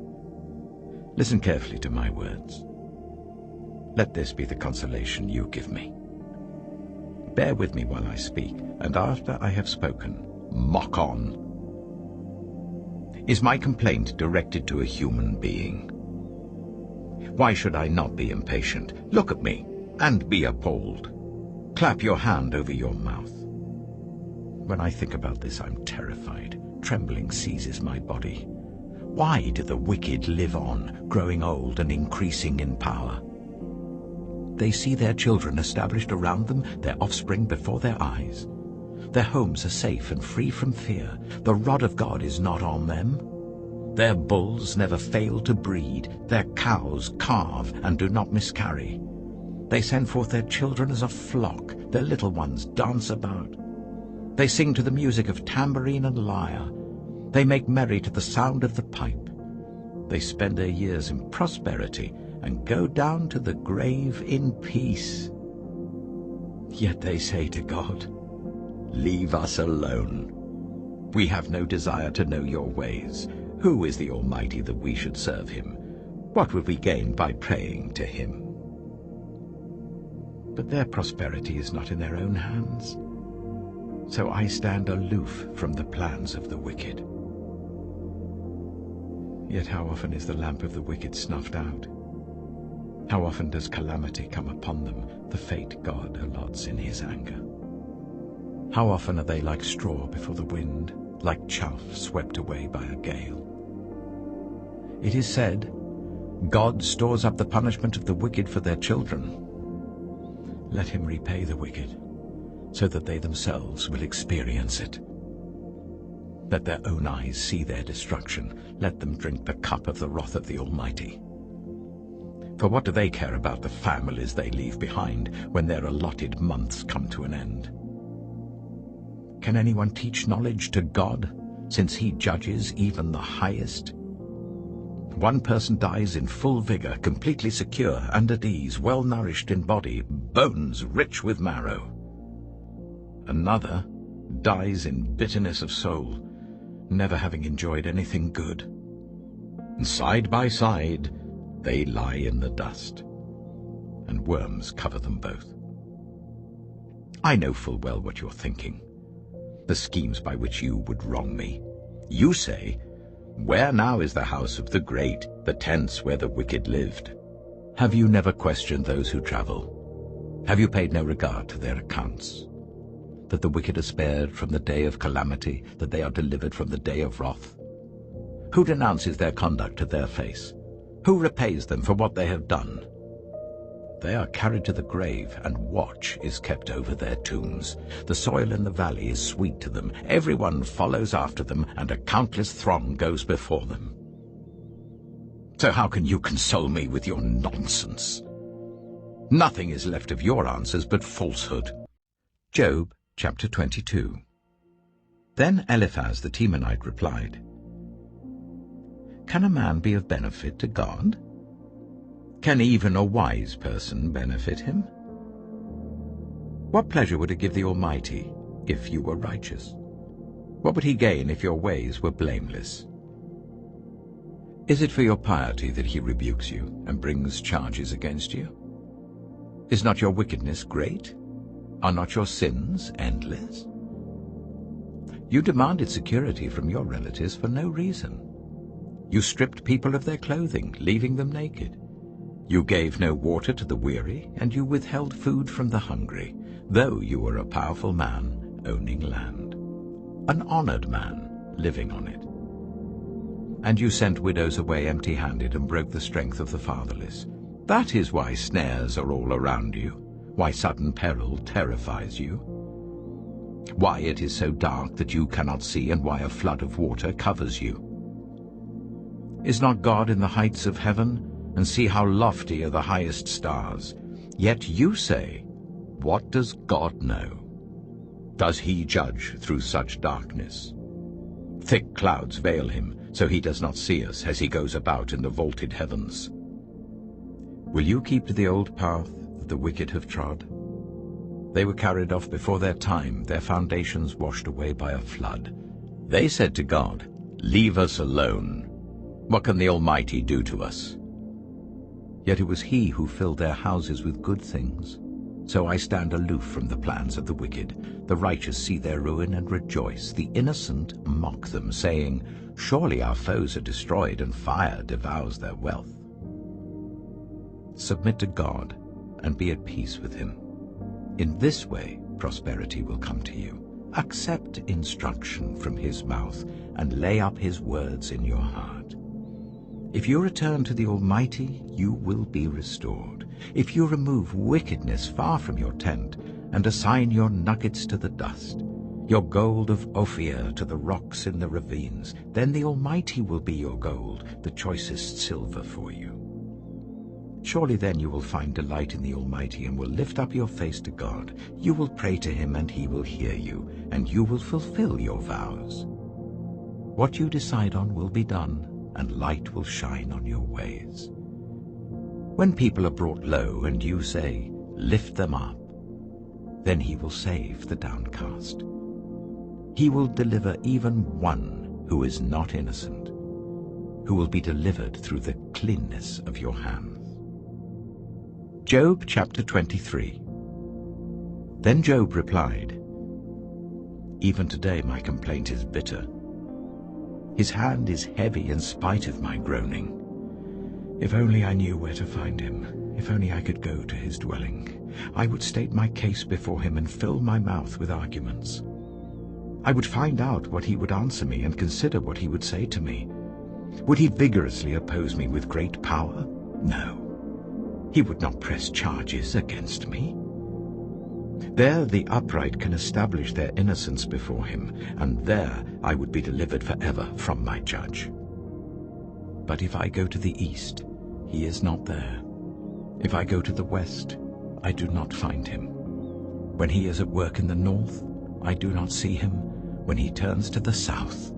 Speaker 1: "Listen carefully to my words. Let this be the consolation you give me. Bear with me while I speak, and after I have spoken, mock on. Is my complaint directed to a human being? Why should I not be impatient? Look at me and be appalled. Clap your hand over your mouth. When I think about this, I'm terrified. Trembling seizes my body. Why do the wicked live on, growing old and increasing in power? They see their children established around them, their offspring before their eyes. Their homes are safe and free from fear. The rod of God is not on them. Their bulls never fail to breed. Their cows calve and do not miscarry. They send forth their children as a flock. Their little ones dance about. They sing to the music of tambourine and lyre. They make merry to the sound of the pipe. They spend their years in prosperity and go down to the grave in peace. Yet they say to God, "Leave us alone. We have no desire to know your ways. Who is the Almighty that we should serve him? What would we gain by praying to him?" But their prosperity is not in their own hands. So I stand aloof from the plans of the wicked. Yet how often is the lamp of the wicked snuffed out? How often does calamity come upon them, the fate God allots in his anger? How often are they like straw before the wind, like chaff swept away by a gale? It is said, God stores up the punishment of the wicked for their children. Let him repay the wicked, so that they themselves will experience it. Let their own eyes see their destruction. Let them drink the cup of the wrath of the Almighty. For what do they care about the families they leave behind when their allotted months come to an end? Can anyone teach knowledge to God, since he judges even the highest? One person dies in full vigor, completely secure and at ease, well-nourished in body, bones rich with marrow. Another dies in bitterness of soul, never having enjoyed anything good. And side by side, they lie in the dust, and worms cover them both. I know full well what you're thinking, the schemes by which you would wrong me. You say, "Where now is the house of the great, the tents where the wicked lived?" Have you never questioned those who travel? Have you paid no regard to their accounts? That the wicked are spared from the day of calamity, that they are delivered from the day of wrath? Who denounces their conduct to their face? Who repays them for what they have done? They are carried to the grave, and watch is kept over their tombs. The soil in the valley is sweet to them. Everyone follows after them, and a countless throng goes before them. So how can you console me with your nonsense? Nothing is left of your answers but falsehood. Job chapter 22. Then Eliphaz the Temanite replied, "Can a man be of benefit to God? Can even a wise person benefit him? What pleasure would it give the Almighty if you were righteous? What would he gain if your ways were blameless? Is it for your piety that he rebukes you and brings charges against you? Is not your wickedness great? Are not your sins endless? You demanded security from your relatives for no reason. You stripped people of their clothing, leaving them naked. You gave no water to the weary, and you withheld food from the hungry, though you were a powerful man owning land, an honored man living on it. And you sent widows away empty-handed and broke the strength of the fatherless. That is why snares are all around you, why sudden peril terrifies you, why it is so dark that you cannot see, and why a flood of water covers you. Is not God in the heights of heaven? And see how lofty are the highest stars. Yet you say, what does God know? Does he judge through such darkness? Thick clouds veil him, so he does not see us as he goes about in the vaulted heavens. Will you keep to the old path that the wicked have trod? They were carried off before their time, their foundations washed away by a flood. They said to God, "Leave us alone. What can the Almighty do to us?" Yet it was he who filled their houses with good things. So I stand aloof from the plans of the wicked. The righteous see their ruin and rejoice. The innocent mock them, saying, "Surely our foes are destroyed, and fire devours their wealth." Submit to God and be at peace with him. In this way prosperity will come to you. Accept instruction from his mouth and lay up his words in your heart. If you return to the Almighty, you will be restored. If you remove wickedness far from your tent and assign your nuggets to the dust, your gold of Ophir to the rocks in the ravines, then the Almighty will be your gold, the choicest silver for you. Surely then you will find delight in the Almighty and will lift up your face to God. You will pray to him and he will hear you, and you will fulfill your vows. What you decide on will be done, and light will shine on your ways. When people are brought low and you say, "Lift them up," then he will save the downcast. He will deliver even one who is not innocent, who will be delivered through the cleanness of your hands. Job chapter 23. Then Job replied, "Even today my complaint is bitter. His hand is heavy in spite of my groaning. If only I knew where to find him, if only I could go to his dwelling, I would state my case before him and fill my mouth with arguments. I would find out what he would answer me and consider what he would say to me. Would he vigorously oppose me with great power? No. He would not press charges against me. There the upright can establish their innocence before him, and there I would be delivered forever from my judge. But if I go to the east, he is not there. If I go to the west, I do not find him. When he is at work in the north, I do not see him. When he turns to the south,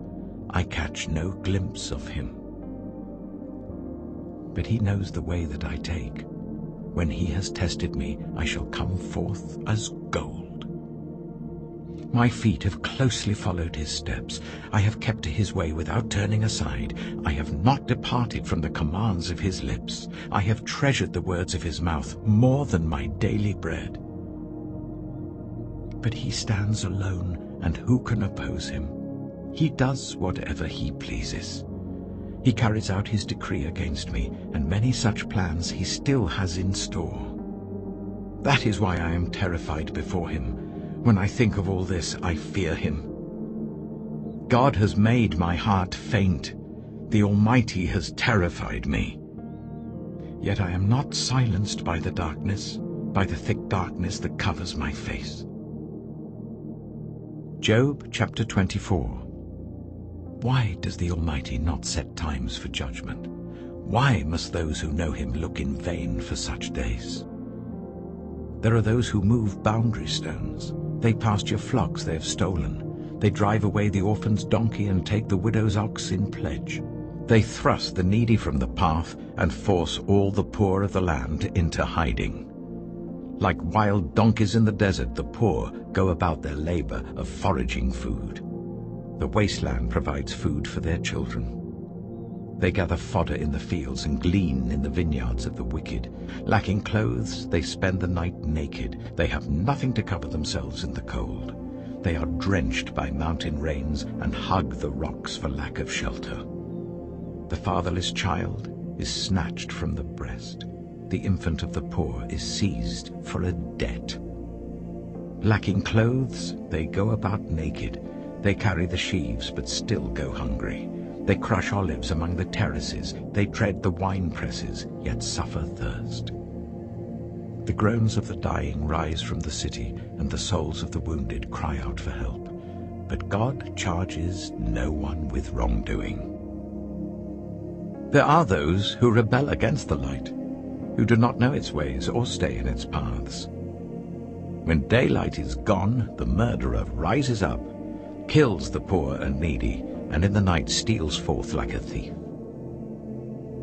Speaker 1: I catch no glimpse of him. But he knows the way that I take. When he has tested me, I shall come forth as gold. My feet have closely followed his steps. I have kept to his way without turning aside. I have not departed from the commands of his lips. I have treasured the words of his mouth more than my daily bread. But he stands alone, and who can oppose him? He does whatever he pleases. He carries out his decree against me, and many such plans he still has in store. That is why I am terrified before him. When I think of all this, I fear him. God has made my heart faint. The Almighty has terrified me. Yet I am not silenced by the darkness, by the thick darkness that covers my face. Job chapter 24. Why does the Almighty not set times for judgment? Why must those who know him look in vain for such days? There are those who move boundary stones. They pasture flocks they have stolen. They drive away the orphan's donkey and take the widow's ox in pledge. They thrust the needy from the path and force all the poor of the land into hiding. Like wild donkeys in the desert, the poor go about their labor of foraging food. The wasteland provides food for their children. They gather fodder in the fields and glean in the vineyards of the wicked. Lacking clothes, they spend the night naked. They have nothing to cover themselves in the cold. They are drenched by mountain rains and hug the rocks for lack of shelter. The fatherless child is snatched from the breast. The infant of the poor is seized for a debt. Lacking clothes, they go about naked. They carry the sheaves, but still go hungry. They crush olives among the terraces. They tread the wine presses, yet suffer thirst. The groans of the dying rise from the city, and the souls of the wounded cry out for help. But God charges no one with wrongdoing. There are those who rebel against the light, who do not know its ways or stay in its paths. When daylight is gone, the murderer rises up, kills the poor and needy, and in the night steals forth like a thief.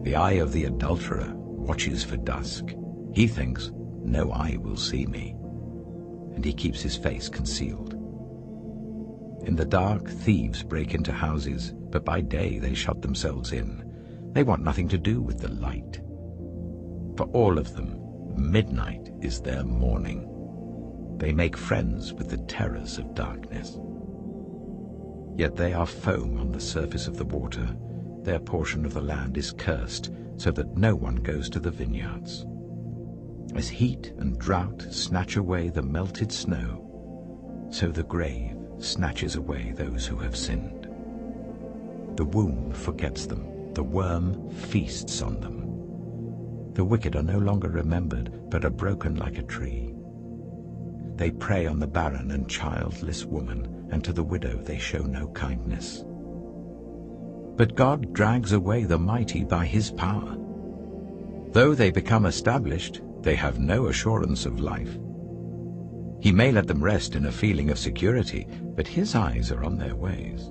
Speaker 1: The eye of the adulterer watches for dusk. He thinks, no eye will see me, and he keeps his face concealed. In the dark, thieves break into houses, but by day they shut themselves in. They want nothing to do with the light. For all of them, midnight is their morning. They make friends with the terrors of darkness. Yet they are foam on the surface of the water. Their portion of the land is cursed, so that no one goes to the vineyards. As heat and drought snatch away the melted snow, so the grave snatches away those who have sinned. The womb forgets them, the worm feasts on them. The wicked are no longer remembered, but are broken like a tree. They prey on the barren and childless woman, and to the widow they show no kindness. But God drags away the mighty by his power. Though they become established, they have no assurance of life. He may let them rest in a feeling of security, but his eyes are on their ways.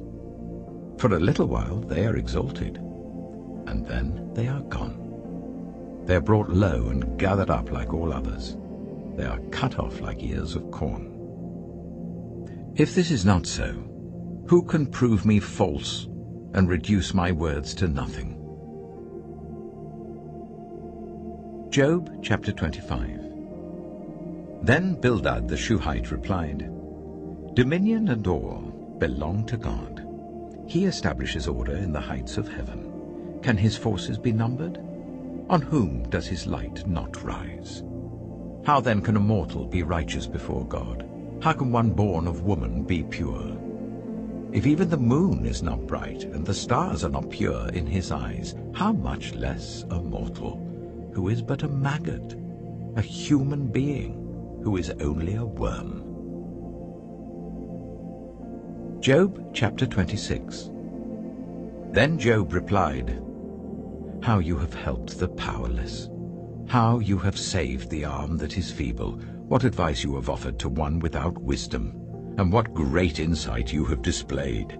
Speaker 1: For a little while they are exalted, and then they are gone. They are brought low and gathered up like all others. They are cut off like ears of corn. If this is not so, who can prove me false and reduce my words to nothing? Job chapter 25. Then Bildad the Shuhite replied, Dominion and awe belong to God. He establishes order in the heights of heaven. Can his forces be numbered? On whom does his light not rise? How then can a mortal be righteous before God? How can one born of woman be pure? If even the moon is not bright and the stars are not pure in his eyes, how much less a mortal, who is but a maggot, a human being, who is only a worm. Job chapter 26. Then Job replied, How you have helped the powerless, how you have saved the arm that is feeble, what advice you have offered to one without wisdom, and what great insight you have displayed.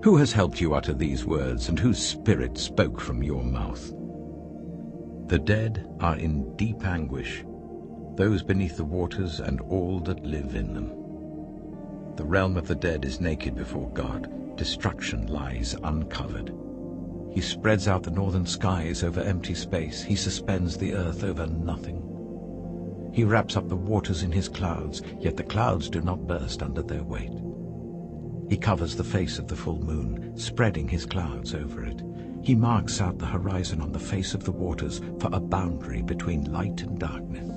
Speaker 1: Who has helped you utter these words, and whose spirit spoke from your mouth? The dead are in deep anguish, those beneath the waters and all that live in them. The realm of the dead is naked before God. Destruction lies uncovered. He spreads out the northern skies over empty space. He suspends the earth over nothing. He wraps up the waters in his clouds, yet the clouds do not burst under their weight. He covers the face of the full moon, spreading his clouds over it. He marks out the horizon on the face of the waters for a boundary between light and darkness.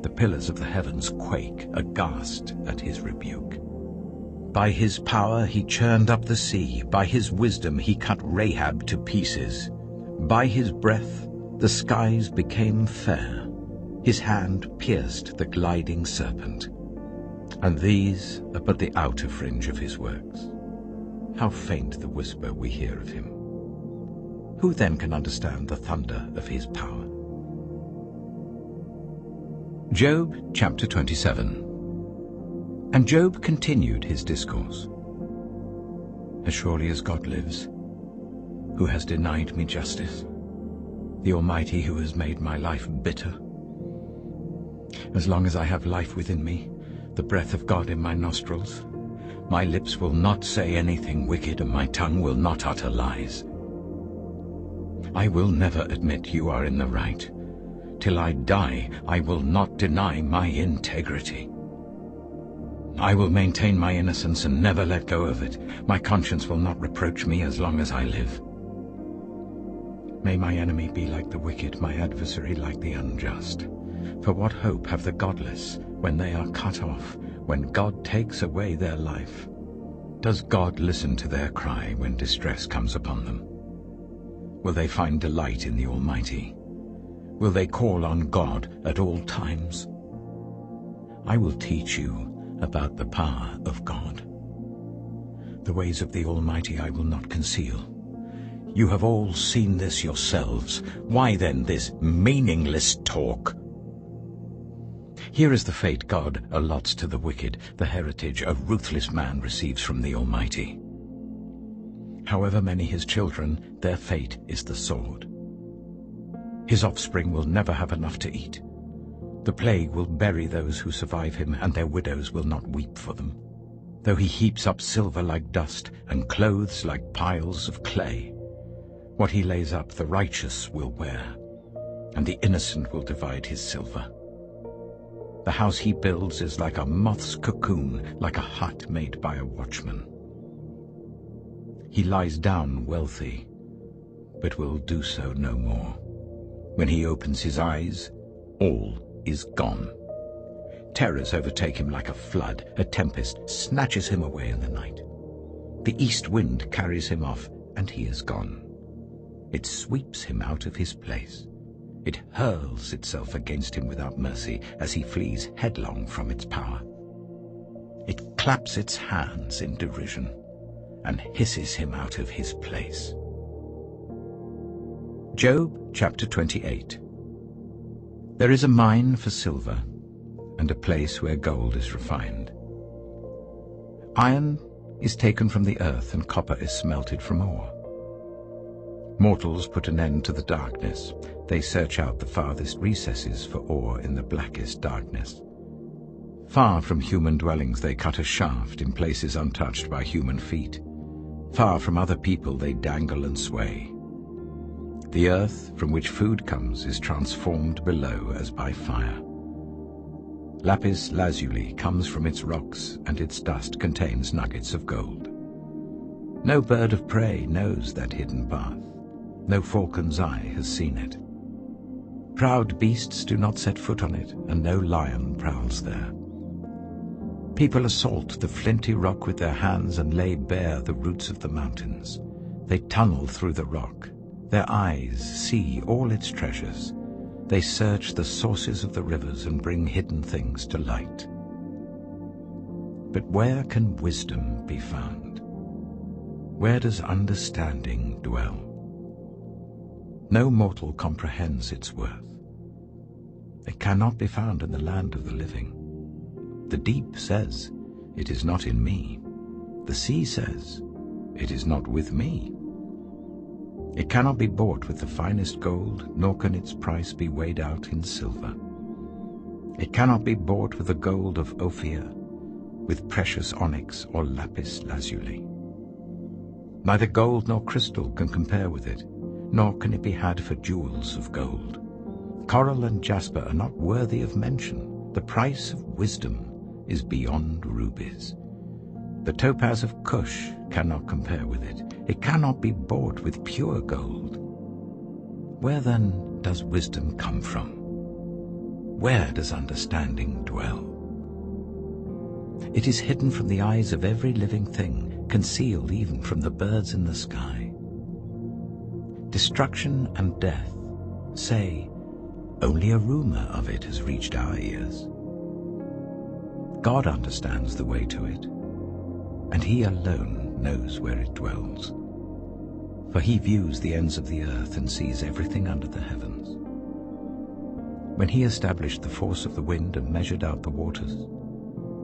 Speaker 1: The pillars of the heavens quake, aghast at his rebuke. By his power he churned up the sea. By his wisdom he cut Rahab to pieces. By his breath the skies became fair. His hand pierced the gliding serpent. And these are but the outer fringe of his works. How faint the whisper we hear of him. Who then can understand the thunder of his power? Job chapter 27. And Job continued his discourse. As surely as God lives, who has denied me justice, the Almighty who has made my life bitter. As long as I have life within me, the breath of God in my nostrils, my lips will not say anything wicked and my tongue will not utter lies. I will never admit you are in the right. Till I die, I will not deny my integrity. I will maintain my innocence and never let go of it. My conscience will not reproach me as long as I live. May my enemy be like the wicked, my adversary like the unjust. For what hope have the godless when they are cut off, when God takes away their life? Does God listen to their cry when distress comes upon them? Will they find delight in the Almighty? Will they call on God at all times? I will teach you about the power of God. The ways of the Almighty I will not conceal. You have all seen this yourselves. Why then this meaningless talk? Here is the fate God allots to the wicked, the heritage a ruthless man receives from the Almighty. However many his children, their fate is the sword. His offspring will never have enough to eat. The plague will bury those who survive him, and their widows will not weep for them. Though he heaps up silver like dust, and clothes like piles of clay, what he lays up the righteous will wear, and the innocent will divide his silver. The house he builds is like a moth's cocoon, like a hut made by a watchman. He lies down wealthy, but will do so no more. When he opens his eyes, all is gone. Terrors overtake him like a flood. A tempest snatches him away in the night. The east wind carries him off, and he is gone. It sweeps him out of his place. It hurls itself against him without mercy as he flees headlong from its power. It claps its hands in derision and hisses him out of his place. Job chapter 28. There is a mine for silver, and a place where gold is refined. Iron is taken from the earth, and copper is smelted from ore. Mortals put an end to the darkness. They search out the farthest recesses for ore in the blackest darkness. Far from human dwellings they cut a shaft in places untouched by human feet. Far from other people they dangle and sway. The earth from which food comes is transformed below as by fire. Lapis lazuli comes from its rocks, and its dust contains nuggets of gold. No bird of prey knows that hidden path. No falcon's eye has seen it. Proud beasts do not set foot on it, and no lion prowls there. People assault the flinty rock with their hands and lay bare the roots of the mountains. They tunnel through the rock. Their eyes see all its treasures. They search the sources of the rivers and bring hidden things to light. But where can wisdom be found? Where does understanding dwell? No mortal comprehends its worth. It cannot be found in the land of the living. The deep says, "It is not in me." The sea says, "It is not with me." It cannot be bought with the finest gold, nor can its price be weighed out in silver. It cannot be bought with the gold of Ophir, with precious onyx or lapis lazuli. Neither gold nor crystal can compare with it, nor can it be had for jewels of gold. Coral and jasper are not worthy of mention. The price of wisdom is beyond rubies. The topaz of Cush cannot compare with it. It cannot be bought with pure gold. Where then does wisdom come from? Where does understanding dwell? It is hidden from the eyes of every living thing, concealed even from the birds in the sky. Destruction and death say, "Only a rumor of it has reached our ears." God understands the way to it, and he alone knows where it dwells. For he views the ends of the earth and sees everything under the heavens. When he established the force of the wind and measured out the waters,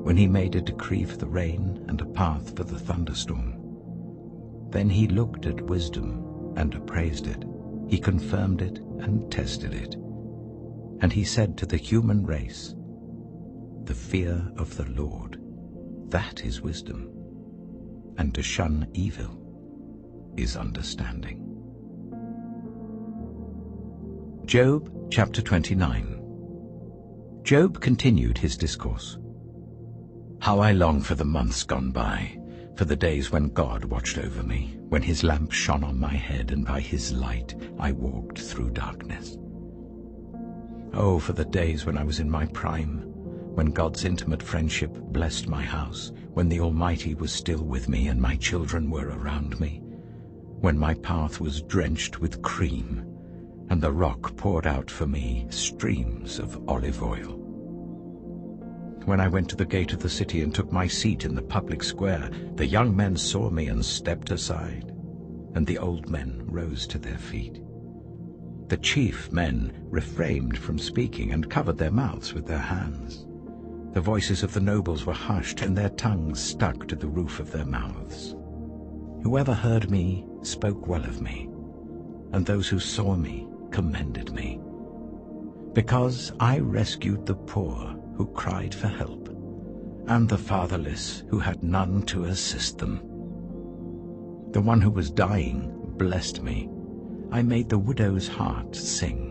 Speaker 1: when he made a decree for the rain and a path for the thunderstorm, then he looked at wisdom and appraised it. He confirmed it and tested it. And he said to the human race, "The fear of the Lord, that is wisdom, and to shun evil is understanding." Job chapter 29. Job continued his discourse. "How I long for the months gone by, for the days when God watched over me, when his lamp shone on my head, and by his light I walked through darkness. Oh, for the days when I was in my prime, when God's intimate friendship blessed my house, when the Almighty was still with me and my children were around me, when my path was drenched with cream, and the rock poured out for me streams of olive oil. When I went to the gate of the city and took my seat in the public square, the young men saw me and stepped aside, and the old men rose to their feet. The chief men refrained from speaking and covered their mouths with their hands. The voices of the nobles were hushed, and their tongues stuck to the roof of their mouths. Whoever heard me spoke well of me, and those who saw me commended me. Because I rescued the poor who cried for help, and the fatherless who had none to assist them. The one who was dying blessed me. I made the widow's heart sing.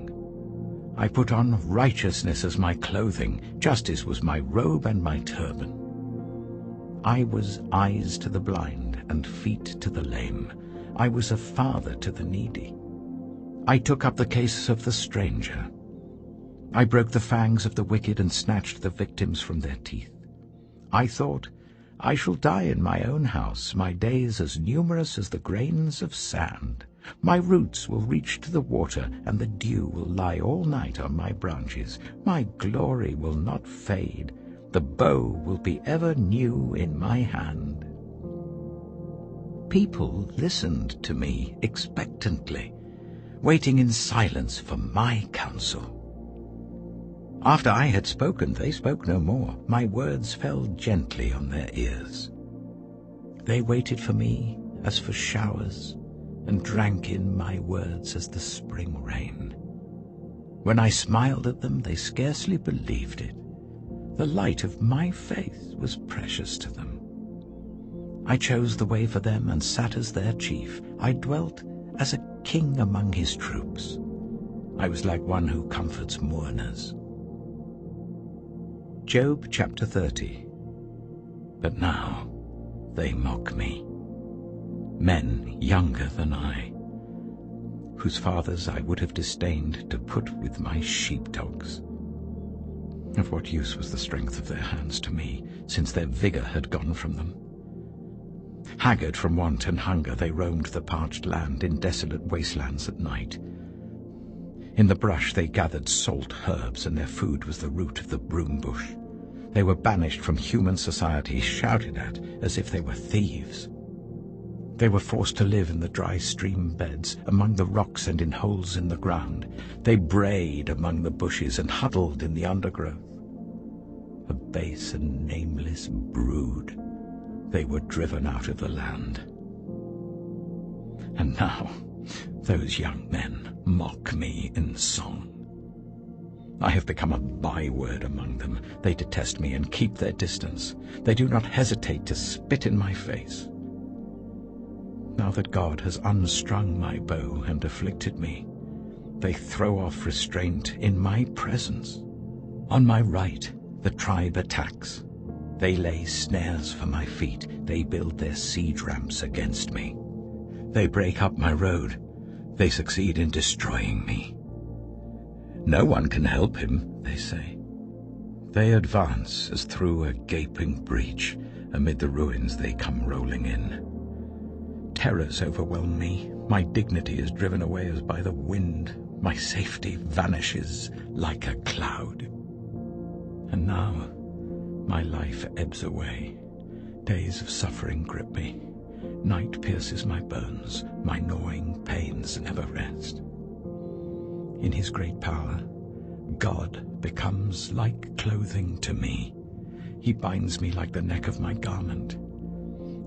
Speaker 1: I put on righteousness as my clothing, justice was my robe and my turban. I was eyes to the blind and feet to the lame. I was a father to the needy. I took up the case of the stranger. I broke the fangs of the wicked and snatched the victims from their teeth. I thought, I shall die in my own house, my days as numerous as the grains of sand. My roots will reach to the water, and the dew will lie all night on my branches. My glory will not fade. The bow will be ever new in my hand. People listened to me expectantly. waiting in silence for my counsel. After I had spoken, they spoke no more. My words fell gently on their ears. They waited for me as for showers, and drank in my words as the spring rain. When I smiled at them, they scarcely believed it. The light of my faith was precious to them. I chose the way for them and sat as their chief. I dwelt as a king among his troops. I was like one who comforts mourners. Job chapter 30. But now they mock me, men younger than I, whose fathers I would have disdained to put with my sheepdogs. Of what use was the strength of their hands to me, since their vigor had gone from them? Haggard from want and hunger, they roamed the parched land in desolate wastelands at night. In the brush they gathered salt herbs, and their food was the root of the broom bush. They were banished from human society, shouted at as if they were thieves. They were forced to live in the dry stream beds, among the rocks and in holes in the ground. They brayed among the bushes and huddled in the undergrowth. A base and nameless brood, they were driven out of the land. And now those young men mock me in song. I have become a byword among them. They detest me and keep their distance. They do not hesitate to spit in my face. Now that God has unstrung my bow and afflicted me, they throw off restraint in my presence. On my right, the tribe attacks. They lay snares for my feet. They build their siege ramps against me. They break up my road. They succeed in destroying me. No one can help him, they say. They advance as through a gaping breach. Amid the ruins they come rolling in. Terrors overwhelm me. My dignity is driven away as by the wind. My safety vanishes like a cloud. And now my life ebbs away. Days of suffering grip me. Night pierces my bones. My gnawing pains never rest. In his great power, God becomes like clothing to me. He binds me like the neck of my garment.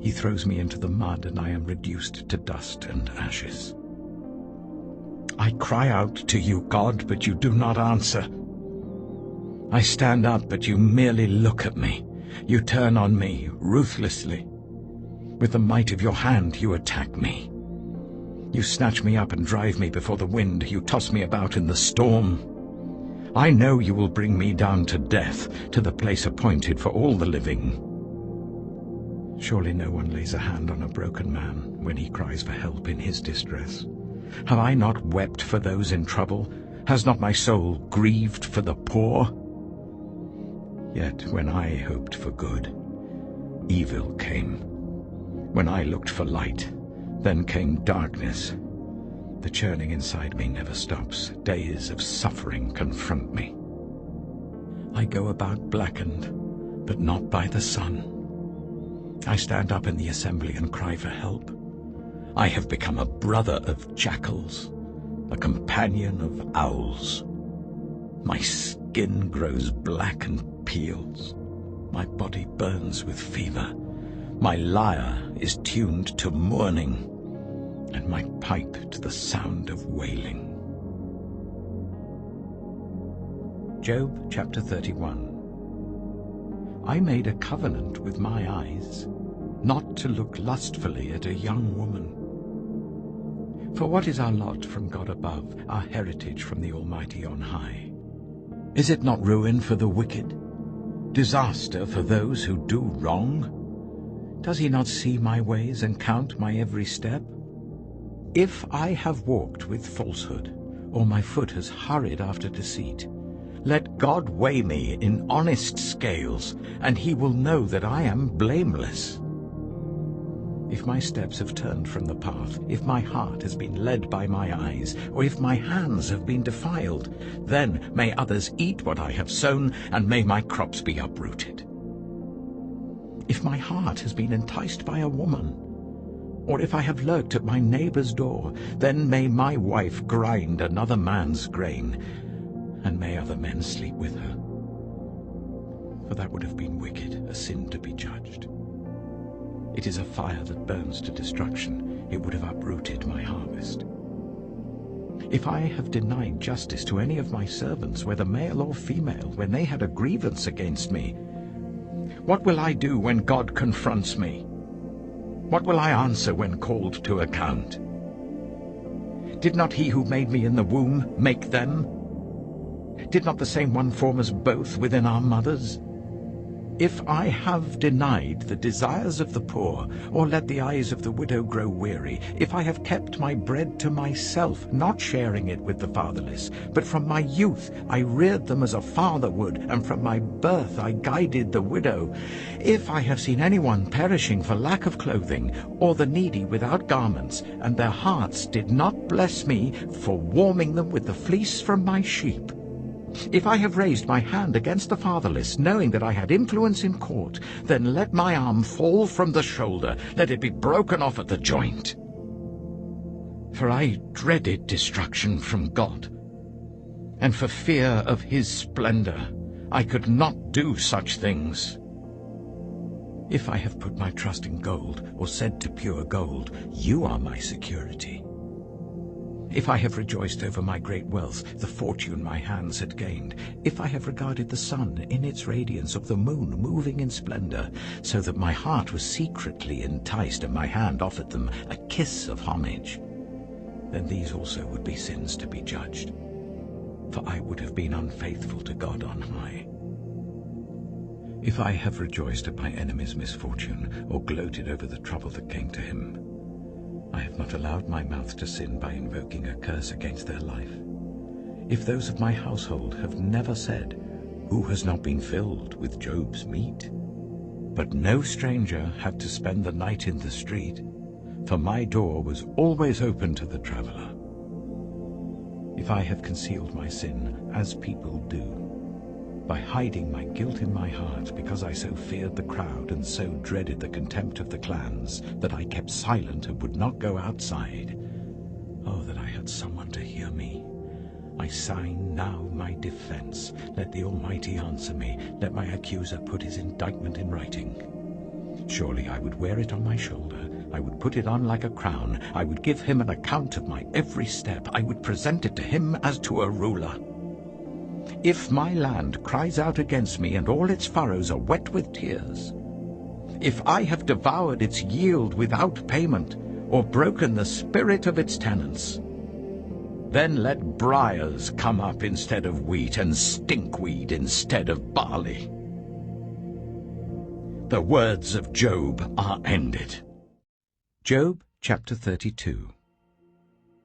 Speaker 1: He throws me into the mud, and I am reduced to dust and ashes. I cry out to you, God, but you do not answer. I stand up, but you merely look at me. You turn on me ruthlessly. With the might of your hand you attack me. You snatch me up and drive me before the wind. You toss me about in the storm. I know you will bring me down to death, to the place appointed for all the living. Surely no one lays a hand on a broken man when he cries for help in his distress. Have I not wept for those in trouble? Has not my soul grieved for the poor? Yet when I hoped for good, evil came. When I looked for light, then came darkness. The churning inside me never stops. Days of suffering confront me. I go about blackened, but not by the sun. I stand up in the assembly and cry for help. I have become a brother of jackals, a companion of owls. My skin grows black and peels. My body burns with fever. My lyre is tuned to mourning, and my pipe to the sound of wailing. Job chapter 31. I made a covenant with my eyes, not to look lustfully at a young woman. For what is our lot from God above, our heritage from the Almighty on high? Is it not ruin for the wicked, disaster for those who do wrong? Does he not see my ways and count my every step? If I have walked with falsehood, or my foot has hurried after deceit, let God weigh me in honest scales, and he will know that I am blameless. If my steps have turned from the path, if my heart has been led by my eyes, or if my hands have been defiled, then may others eat what I have sown, and may my crops be uprooted. If my heart has been enticed by a woman,
Speaker 2: or if I have lurked at my neighbor's door, then may my wife grind another man's grain, and may other men sleep with her. For that would have been wicked, a sin to be judged. It is a fire that burns to destruction. It would have uprooted my harvest. If I have denied justice to any of my servants, whether male or female, when they had a grievance against me, what will I do when God confronts me? What will I answer when called to account? Did not he who made me in the womb make them? Did not the same one form us both within our mothers? If I have denied the desires of the poor, or let the eyes of the widow grow weary, if I have kept my bread to myself, not sharing it with the fatherless, but from my youth I reared them as a father would, and from my birth I guided the widow, if I have seen anyone perishing for lack of clothing, or the needy without garments, and their hearts did not bless me for warming them with the fleece from my sheep, if I have raised my hand against the fatherless, knowing that I had influence in court, then let my arm fall from the shoulder, let it be broken off at the joint. For I dreaded destruction from God, and for fear of his splendor I could not do such things. If I have put my trust in gold, or said to pure gold, you are my security, if I have rejoiced over my great wealth, the fortune my hands had gained, if I have regarded the sun in its radiance, of the moon moving in splendor, so that my heart was secretly enticed and my hand offered them a kiss of homage, then these also would be sins to be judged, for I would have been unfaithful to God on high. If I have rejoiced at my enemy's misfortune, or gloated over the trouble that came to him, I have not allowed my mouth to sin by invoking a curse against their life. If those of my household have never said, who has not been filled with Job's meat? But no stranger had to spend the night in the street, for my door was always open to the traveler. If I have concealed my sin, as people do, by hiding my guilt in my heart, because I so feared the crowd and so dreaded the contempt of the clans, that I kept silent and would not go outside. Oh, that I had someone to hear me. I sign now my defense. Let the Almighty answer me. Let my accuser put his indictment in writing. Surely I would wear it on my shoulder. I would put it on like a crown. I would give him an account of my every step. I would present it to him as to a ruler. If my land cries out against me, and all its furrows are wet with tears, if I have devoured its yield without payment, or broken the spirit of its tenants, then let briars come up instead of wheat, and stinkweed instead of barley. The words of Job are ended.
Speaker 1: Job chapter 32.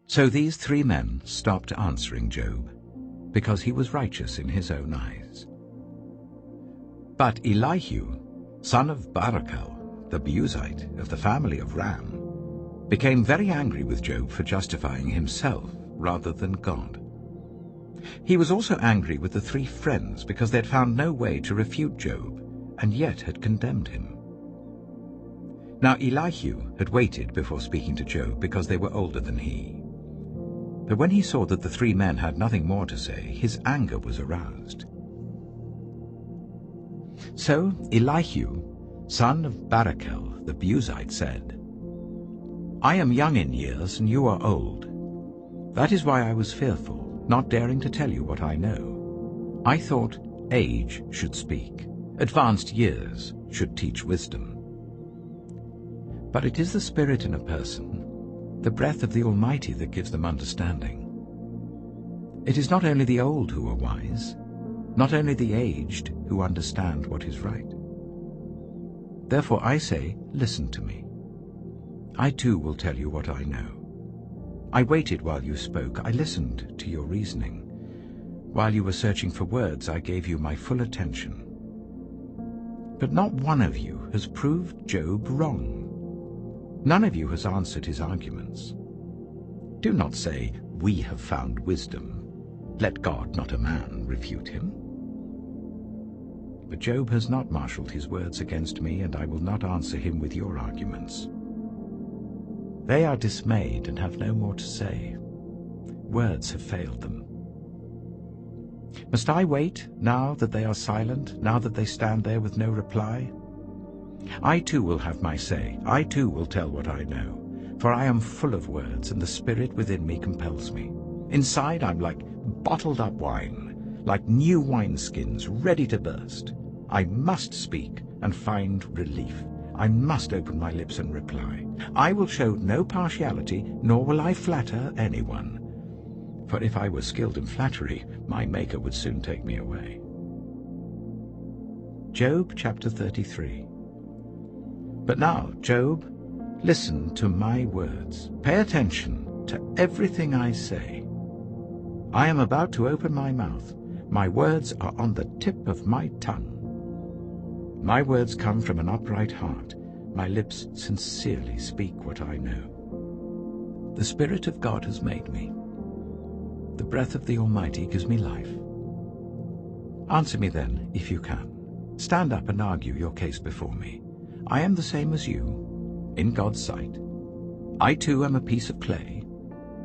Speaker 1: So these three men stopped answering Job, because he was righteous in his own eyes. But Elihu, son of Barachel, the Buzite of the family of Ram, became very angry with Job for justifying himself rather than God. He was also angry with the three friends because they had found no way to refute Job, and yet had condemned him. Now Elihu had waited before speaking to Job because they were older than he. But when he saw that the three men had nothing more to say, his anger was aroused. So Elihu, son of Barachel the Buzite, said, I am young in years, and you are old. That is why I was fearful, not daring to tell you what I know. I thought age should speak, advanced years should teach wisdom. But it is the spirit in a person, the breath of the Almighty, that gives them understanding. It is not only the old who are wise, not only the aged who understand what is right. Therefore I say, listen to me. I too will tell you what I know. I waited while you spoke. I listened to your reasoning. While you were searching for words, I gave you my full attention. But not one of you has proved Job wrong. None of you has answered his arguments. Do not say, we have found wisdom. Let God, not a man, refute him. But Job has not marshaled his words against me, and I will not answer him with your arguments.
Speaker 2: They are dismayed and have no more to say. Words have failed them. Must I wait, now that they are silent, now that they stand there with no reply? I too will have my say. I too will tell what I know. For I am full of words, and the spirit within me compels me. Inside I'm like bottled-up wine, like new wineskins ready to burst. I must speak and find relief. I must open my lips and reply. I will show no partiality, nor will I flatter anyone. For if I were skilled in flattery, my Maker would soon take me away. Job chapter 33. But now, Job, listen to my words. Pay attention to everything I say. I am about to open my mouth. My words are on the tip of my tongue. My words come from an upright heart. My lips sincerely speak what I know. The Spirit of God has made me. The breath of the Almighty gives me life. Answer me then, if you can. Stand up and argue your case before me. I am the same as you, in God's sight. I too am a piece of clay.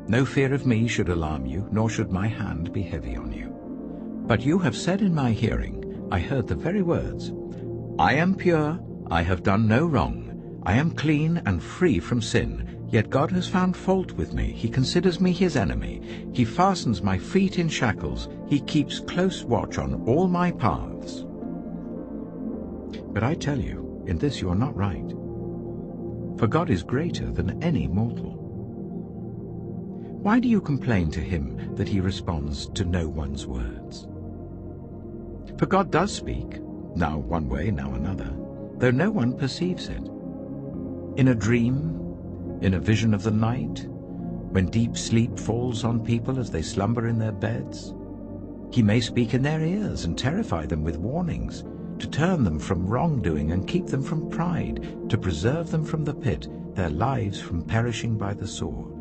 Speaker 2: No fear of me should alarm you, nor should my hand be heavy on you. But you have said in my hearing, I heard the very words, I am pure, I have done no wrong. I am clean and free from sin. Yet God has found fault with me. He considers me his enemy. He fastens my feet in shackles. He keeps close watch on all my paths. But I tell you, in this you are not right. For God is greater than any mortal. Why do you complain to him that he responds to no one's words? For God does speak, now one way, now another, though no one perceives it. In a dream, in a vision of the night, when deep sleep falls on people as they slumber in their beds, he may speak in their ears and terrify them with warnings, to turn them from wrongdoing and keep them from pride, to preserve them from the pit, their lives from perishing by the sword.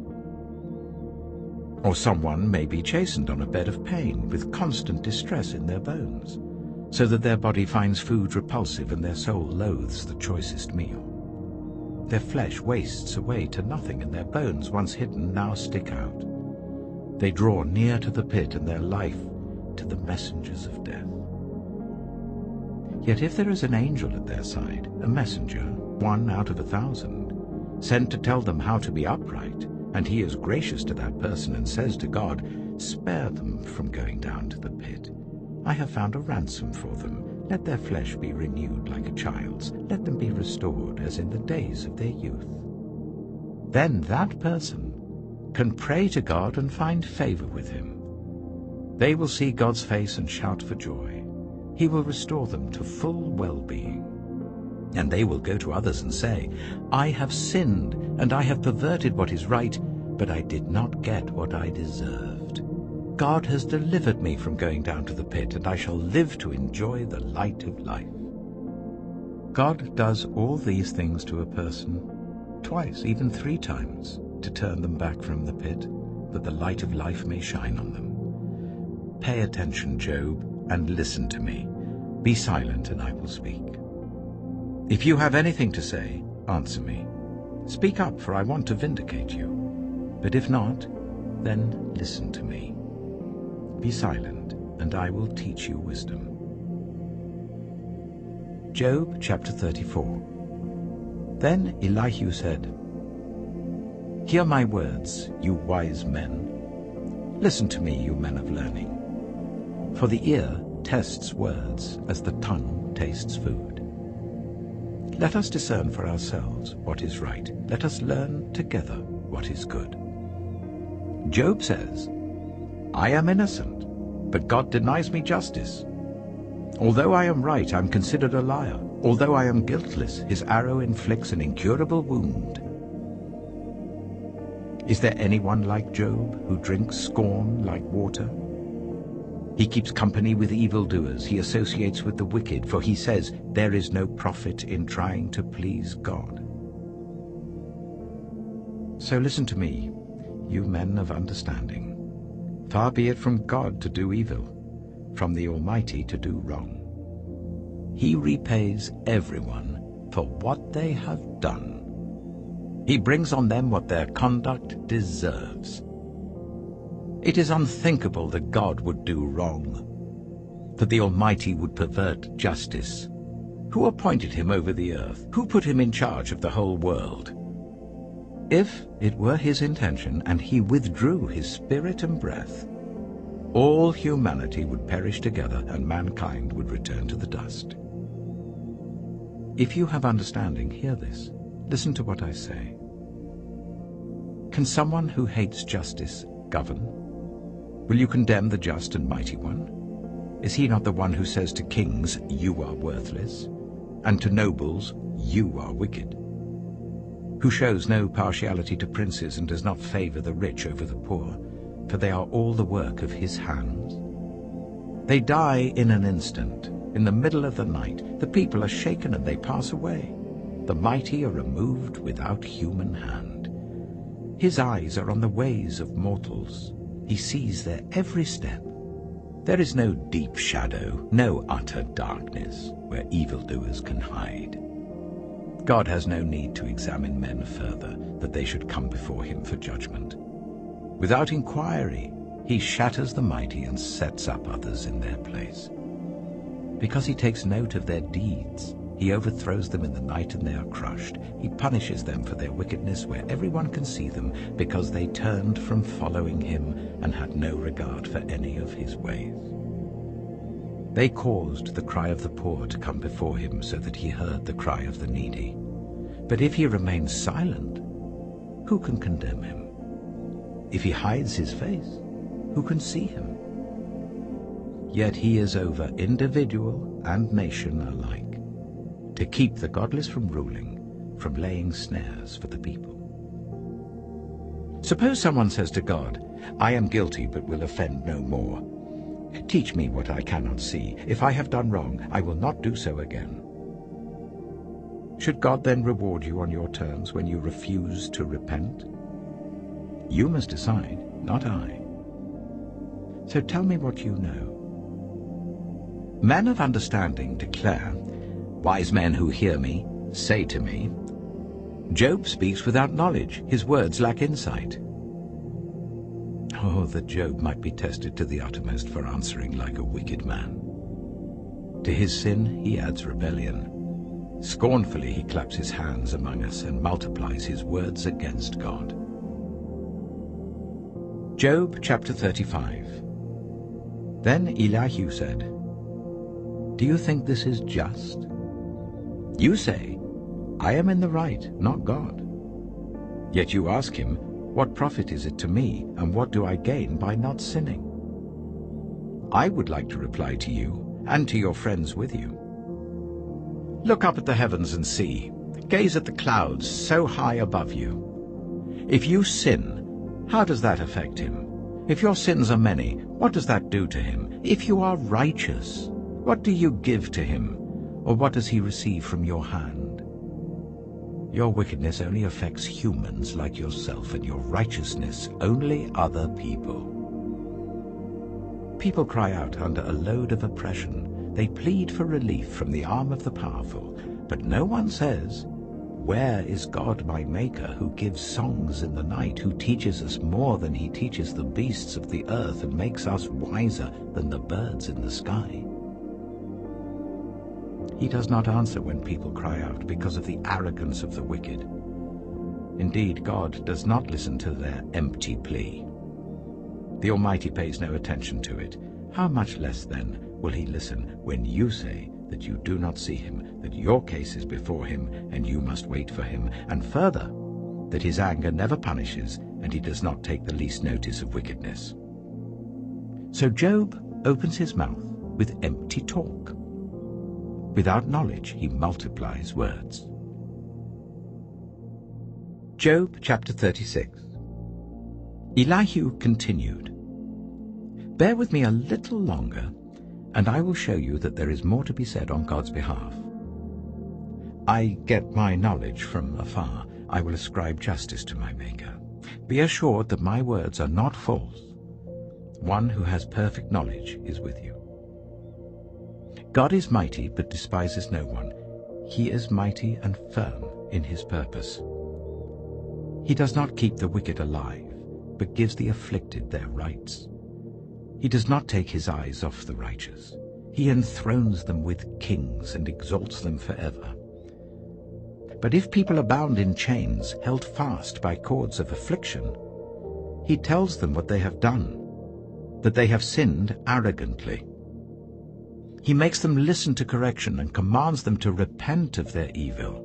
Speaker 2: Or someone may be chastened on a bed of pain, with constant distress in their bones, so that their body finds food repulsive and their soul loathes the choicest meal. Their flesh wastes away to nothing, and their bones, once hidden, now stick out. They draw near to the pit, and their life to the messengers of death. Yet if there is an angel at their side, a messenger, 1 out of 1,000, sent to tell them how to be upright, and he is gracious to that person and says to God, spare them from going down to the pit. I have found a ransom for them. Let their flesh be renewed like a child's. Let them be restored as in the days of their youth. Then that person can pray to God and find favor with him. They will see God's face and shout for joy. He will restore them to full well-being. And they will go to others and say, I have sinned, and I have perverted what is right, but I did not get what I deserved. God has delivered me from going down to the pit, and I shall live to enjoy the light of life. God does all these things to a person, twice, even 3 times, to turn them back from the pit, that the light of life may shine on them. Pay attention, Job, and listen to me. Be silent, and I will speak. If you have anything to say, answer me. Speak up, for I want to vindicate you. But if not, then listen to me. Be silent, and I will teach you wisdom. Job chapter 34. Then Elihu said, Hear my words, you wise men. Listen to me, you men of learning. For the ear tests words as the tongue tastes food. Let us discern for ourselves what is right. Let us learn together what is good. Job says, I am innocent, but God denies me justice. Although I am right, I am considered a liar. Although I am guiltless, his arrow inflicts an incurable wound. Is there anyone like Job, who drinks scorn like water? He keeps company with evildoers. He associates with the wicked, for he says, there is no profit in trying to please God. So listen to me, you men of understanding. Far be it from God to do evil, from the Almighty to do wrong. He repays everyone for what they have done.
Speaker 1: He brings on them what their conduct deserves. It is unthinkable that God would do wrong, that the Almighty would pervert justice. Who appointed him over the earth? Who put him in charge of the whole world? If it were his intention and he withdrew his spirit and breath, all humanity would perish together and mankind would return to the dust. If you have understanding, hear this. Listen to what I say. Can someone who hates justice govern? Will you condemn the just and mighty one? Is he not the one who says to kings, "You are worthless," and to nobles, "You are wicked"? Who shows no partiality to princes and does not favor the rich over the poor, for they are all the work of his hands? They die in an instant. In the middle of the night, the people are shaken and they pass away. The mighty are removed without human hand. His eyes are on the ways of mortals. He sees their every step. There is no deep shadow, no utter darkness where evildoers can hide. God has no need to examine men further, that they should come before him for judgment. Without inquiry, he shatters the mighty and sets up others in their place. Because he takes note of their deeds, he overthrows them in the night and they are crushed. He punishes them for their wickedness where everyone can see them, because they turned from following him and had no regard for any of his ways. They caused the cry of the poor to come before him so that he heard the cry of the needy. But if he remains silent, who can condemn him? If he hides his face, who can see him? Yet he is over individual and nation alike, to keep the godless from ruling, from laying snares for the people. Suppose someone says to God, "I am guilty but will offend no more. Teach me what I cannot see. If I have done wrong, I will not do so again." Should God then reward you on your terms when you refuse to repent? You must decide, not I. So tell me what you know. Men of understanding declare, wise men who hear me say to me, Job speaks without knowledge, his words lack insight. Oh, that Job might be tested to the uttermost for answering like a wicked man. To his sin he adds rebellion. Scornfully he claps his hands among us and multiplies his words against God. Job chapter 35. Then Elihu said, "Do you think this is just? You say, I am in the right, not God. Yet you ask him, what profit is it to me, and what do I gain by not sinning? I would like to reply to you, and to your friends with you. Look up at the heavens and see. Gaze at the clouds so high above you. If you sin, how does that affect him? If your sins are many, what does that do to him? If you are righteous, what do you give to him, or what does he receive from your hand? Your wickedness only affects humans like yourself, and your righteousness only other people. People cry out under a load of oppression. They plead for relief from the arm of the powerful, but no one says, where is God my Maker, who gives songs in the night, who teaches us more than he teaches the beasts of the earth, and makes us wiser than the birds in the sky? He does not answer when people cry out because of the arrogance of the wicked. Indeed, God does not listen to their empty plea. The Almighty pays no attention to it. How much less, then, will he listen when you say that you do not see him, that your case is before him, and you must wait for him, and further, that his anger never punishes, and he does not take the least notice of wickedness? So Job opens his mouth with empty talk. Without knowledge he multiplies words. Job chapter 36. Elihu continued, Bear with me a little longer, and I will show you that there is more to be said on God's behalf. I get my knowledge from afar. I will ascribe justice to my Maker. Be assured that my words are not false. One who has perfect knowledge is with you. God is mighty, but despises no one. He is mighty and firm in his purpose. He does not keep the wicked alive, but gives the afflicted their rights. He does not take his eyes off the righteous. He enthrones them with kings and exalts them forever. But if people are bound in chains, held fast by cords of affliction, he tells them what they have done, that they have sinned arrogantly. He makes them listen to correction and commands them to repent of their evil.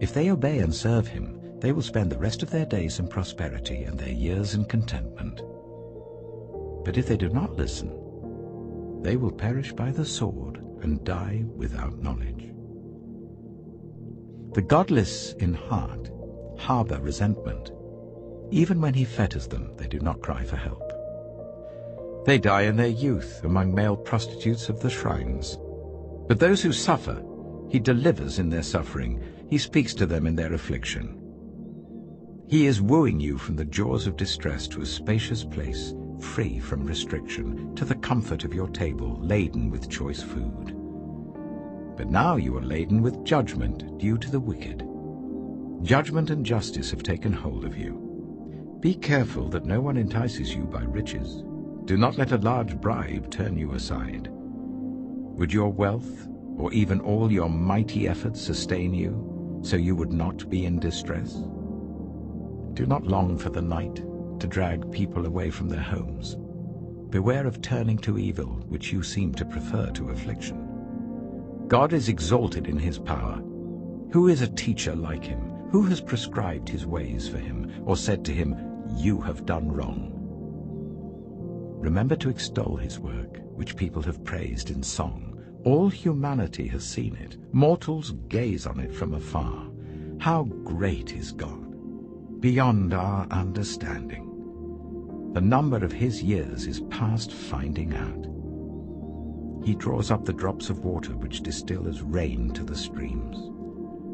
Speaker 1: If they obey and serve him, they will spend the rest of their days in prosperity and their years in contentment. But if they do not listen, they will perish by the sword and die without knowledge. The godless in heart harbor resentment. Even when he fetters them, they do not cry for help. They die in their youth among male prostitutes of the shrines. But those who suffer, he delivers in their suffering. He speaks to them in their affliction. He is wooing you from the jaws of distress to a spacious place, free from restriction, to the comfort of your table, laden with choice food. But now you are laden with judgment due to the wicked. Judgment and justice have taken hold of you. Be careful that no one entices you by riches. Do not let a large bribe turn you aside. Would your wealth, or even all your mighty efforts, sustain you, so you would not be in distress? Do not long for the night to drag people away from their homes. Beware of turning to evil, which you seem to prefer to affliction. God is exalted in his power. Who is a teacher like him? Who has prescribed his ways for him, or said to him, "You have done wrong"? Remember to extol his work, which people have praised in song. All humanity has seen it. Mortals gaze on it from afar. How great is God, beyond our understanding. The number of his years is past finding out. He draws up the drops of water which distill as rain to the streams.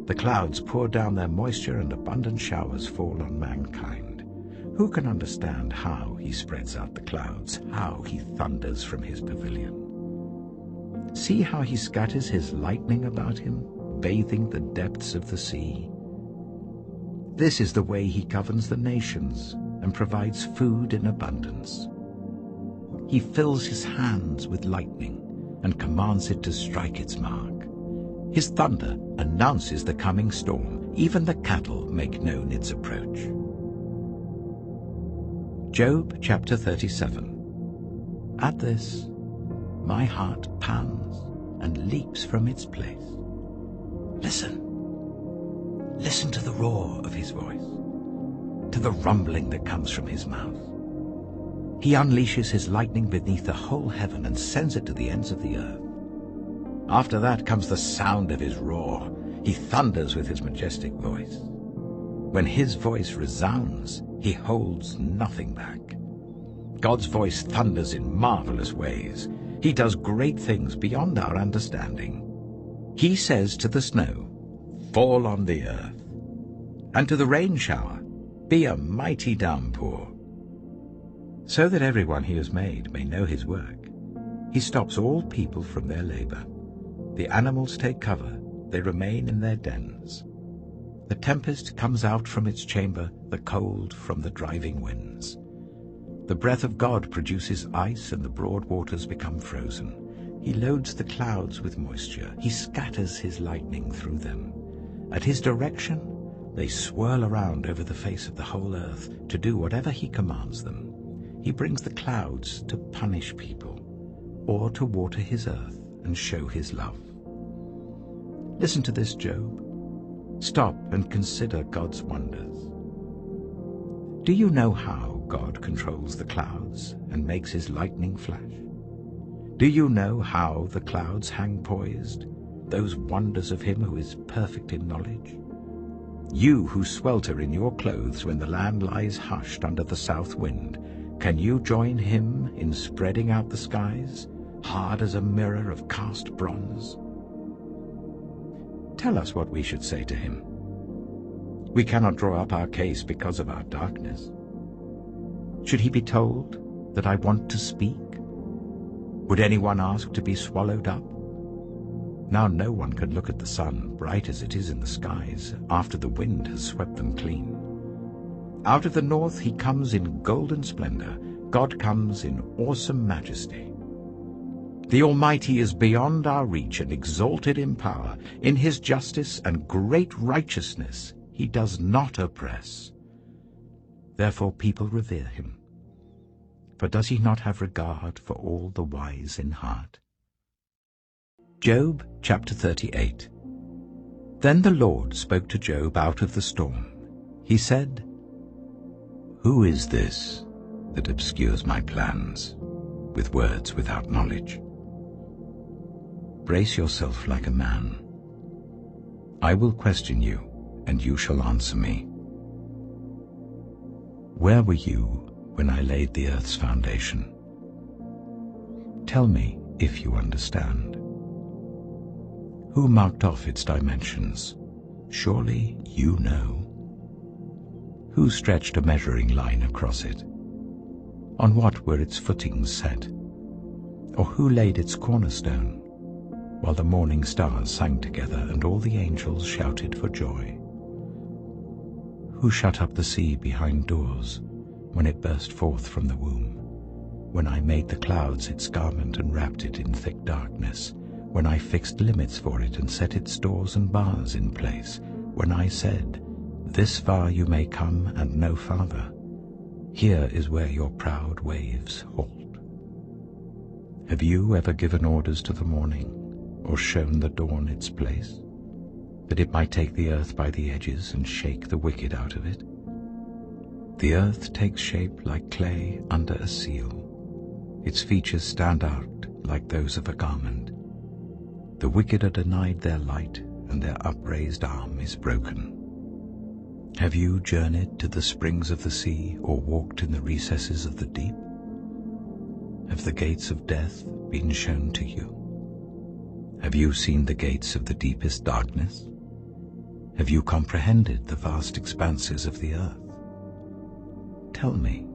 Speaker 1: The clouds pour down their moisture and abundant showers fall on mankind. Who can understand how he spreads out the clouds, how he thunders from his pavilion? See how he scatters his lightning about him, bathing the depths of the sea. This is the way he governs the nations and provides food in abundance. He fills his hands with lightning and commands it to strike its mark. His thunder announces the coming storm. Even the cattle make known its approach. Job chapter 37. At this, my heart pants and leaps from its place. Listen. Listen to the roar of his voice, to the rumbling that comes from his mouth. He unleashes his lightning beneath the whole heaven and sends it to the ends of the earth. After that comes the sound of his roar. He thunders with his majestic voice. When his voice resounds, he holds nothing back. God's voice thunders in marvelous ways. He does great things beyond our understanding. He says to the snow, "Fall on the earth," and to the rain shower, "Be a mighty downpour," so that everyone he has made may know his work. He stops all people from their labor. The animals take cover, they remain in their dens. The tempest comes out from its chamber, the cold from the driving winds. The breath of God produces ice, and the broad waters become frozen. He loads the clouds with moisture. He scatters his lightning through them. At his direction, they swirl around over the face of the whole earth to do whatever he commands them. He brings the clouds to punish people, or to water his earth and show his love. Listen to this, Job. Stop and consider God's wonders. Do you know how God controls the clouds and makes his lightning flash? Do you know how the clouds hang poised, those wonders of him who is perfect in knowledge? You who swelter in your clothes when the land lies hushed under the south wind, can you join him in spreading out the skies, hard as a mirror of cast bronze? Tell us what we should say to him. We cannot draw up our case because of our darkness. Should he be told that I want to speak? Would anyone ask to be swallowed up?
Speaker 2: Now no one can look at the sun, bright as it is in the skies, after the wind has swept them clean. Out of the north he comes in golden splendor. God comes in awesome majesty. The Almighty is beyond our reach and exalted in power. In his justice and great righteousness he does not oppress. Therefore people revere him. For does he not have regard for all the wise in heart? Job chapter 38. Then the Lord spoke to Job out of the storm. He said, "Who is this that obscures my plans with words without knowledge? Brace yourself like a man. I will question you, and you shall answer me. Where were you when I laid the earth's foundation? Tell me if you understand. Who marked off its dimensions? Surely you know. Who stretched a measuring line across it? On what were its footings set? Or who laid its cornerstone, while the morning stars sang together and all the angels shouted for joy? Who shut up the sea behind doors when it burst forth from the womb? When I made the clouds its garment and wrapped it in thick darkness, when I fixed limits for it and set its doors and bars in place, when I said, 'This far you may come and no farther. Here is where your proud waves halt.' Have you ever given orders to the morning, or shown the dawn its place, that it might take the earth by the edges and shake the wicked out of it? The earth takes shape like clay under a seal. Its features stand out like those of a garment. The wicked are denied their light, and their upraised arm is broken. Have you journeyed to the springs of the sea, or walked in the recesses of the deep? Have the gates of death been shown to you? Have you seen the gates of the deepest darkness? Have you comprehended the vast expanses of the earth? Tell me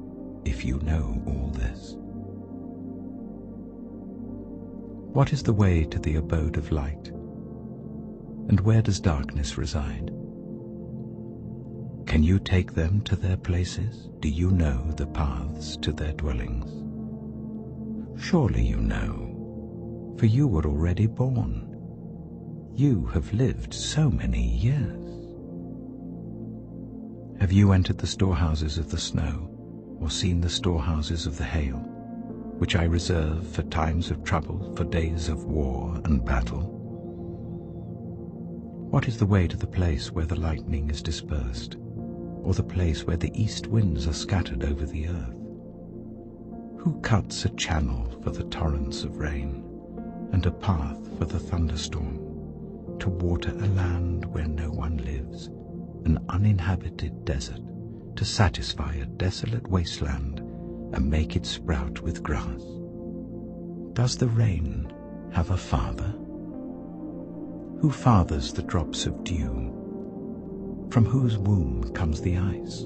Speaker 2: if you know all this. What is the way to the abode of light? And where does darkness reside? Can you take them to their places? Do you know the paths to their dwellings? Surely you know, for you were already born. You have lived so many years. Have you entered the storehouses of the snow, or seen the storehouses of the hail, which I reserve for times of trouble, for days of war and battle? What is the way to the place where the lightning is dispersed, or the place where the east winds are scattered over the earth? Who cuts a channel for the torrents of rain, and a path for the thunderstorm, to water a land where no one lives, an uninhabited desert, to satisfy a desolate wasteland, and make it sprout with grass? Does the rain have a father? Who fathers the drops of dew? From whose womb comes the ice?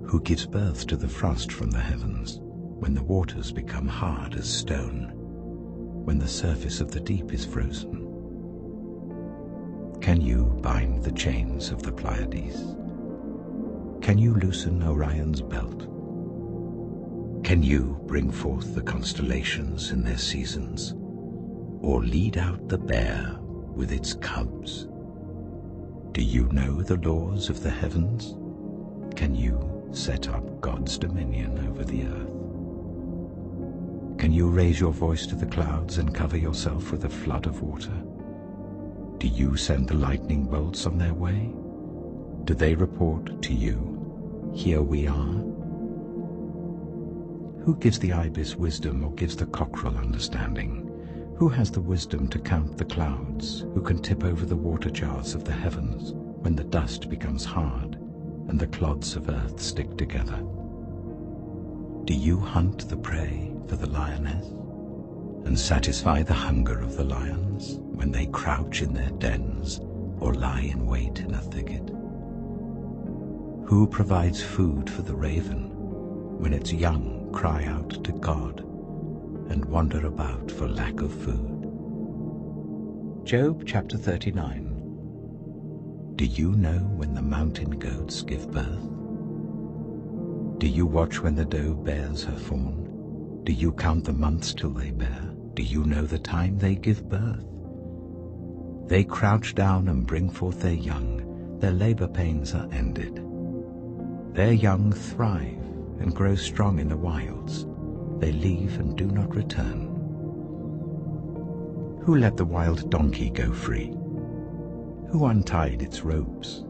Speaker 2: Who gives birth to the frost from the heavens, when the waters become hard as stone, when the surface of the deep is frozen? Can you bind the chains of the Pleiades? Can you loosen Orion's belt? Can you bring forth the constellations in their seasons, or lead out the bear with its cubs? Do you know the laws of the heavens? Can you set up God's dominion over the earth? Can you raise your voice to the clouds and cover yourself with a flood of water? Do you send the lightning bolts on their way? Do they report to you, "Here we are"? Who gives the ibis wisdom, or gives the cockerel understanding? Who has the wisdom to count the clouds? Who can tip over the water jars of the heavens when the dust becomes hard and the clods of earth stick together? Do you hunt the prey for the lioness, and satisfy the hunger of the lions when they crouch in their dens or lie in wait in a thicket? Who provides food for the raven when its young cry out to God and wander about for lack of food?
Speaker 1: Job chapter 39. Do you know when the mountain goats give birth? Do you watch when the doe bears her fawn? Do you count the months till they bear? Do you know the time they give birth? They crouch down and bring forth their young. Their labor pains are ended. Their young thrive and grow strong in the wilds. They leave and do not return. Who let the wild donkey go free? Who untied its ropes?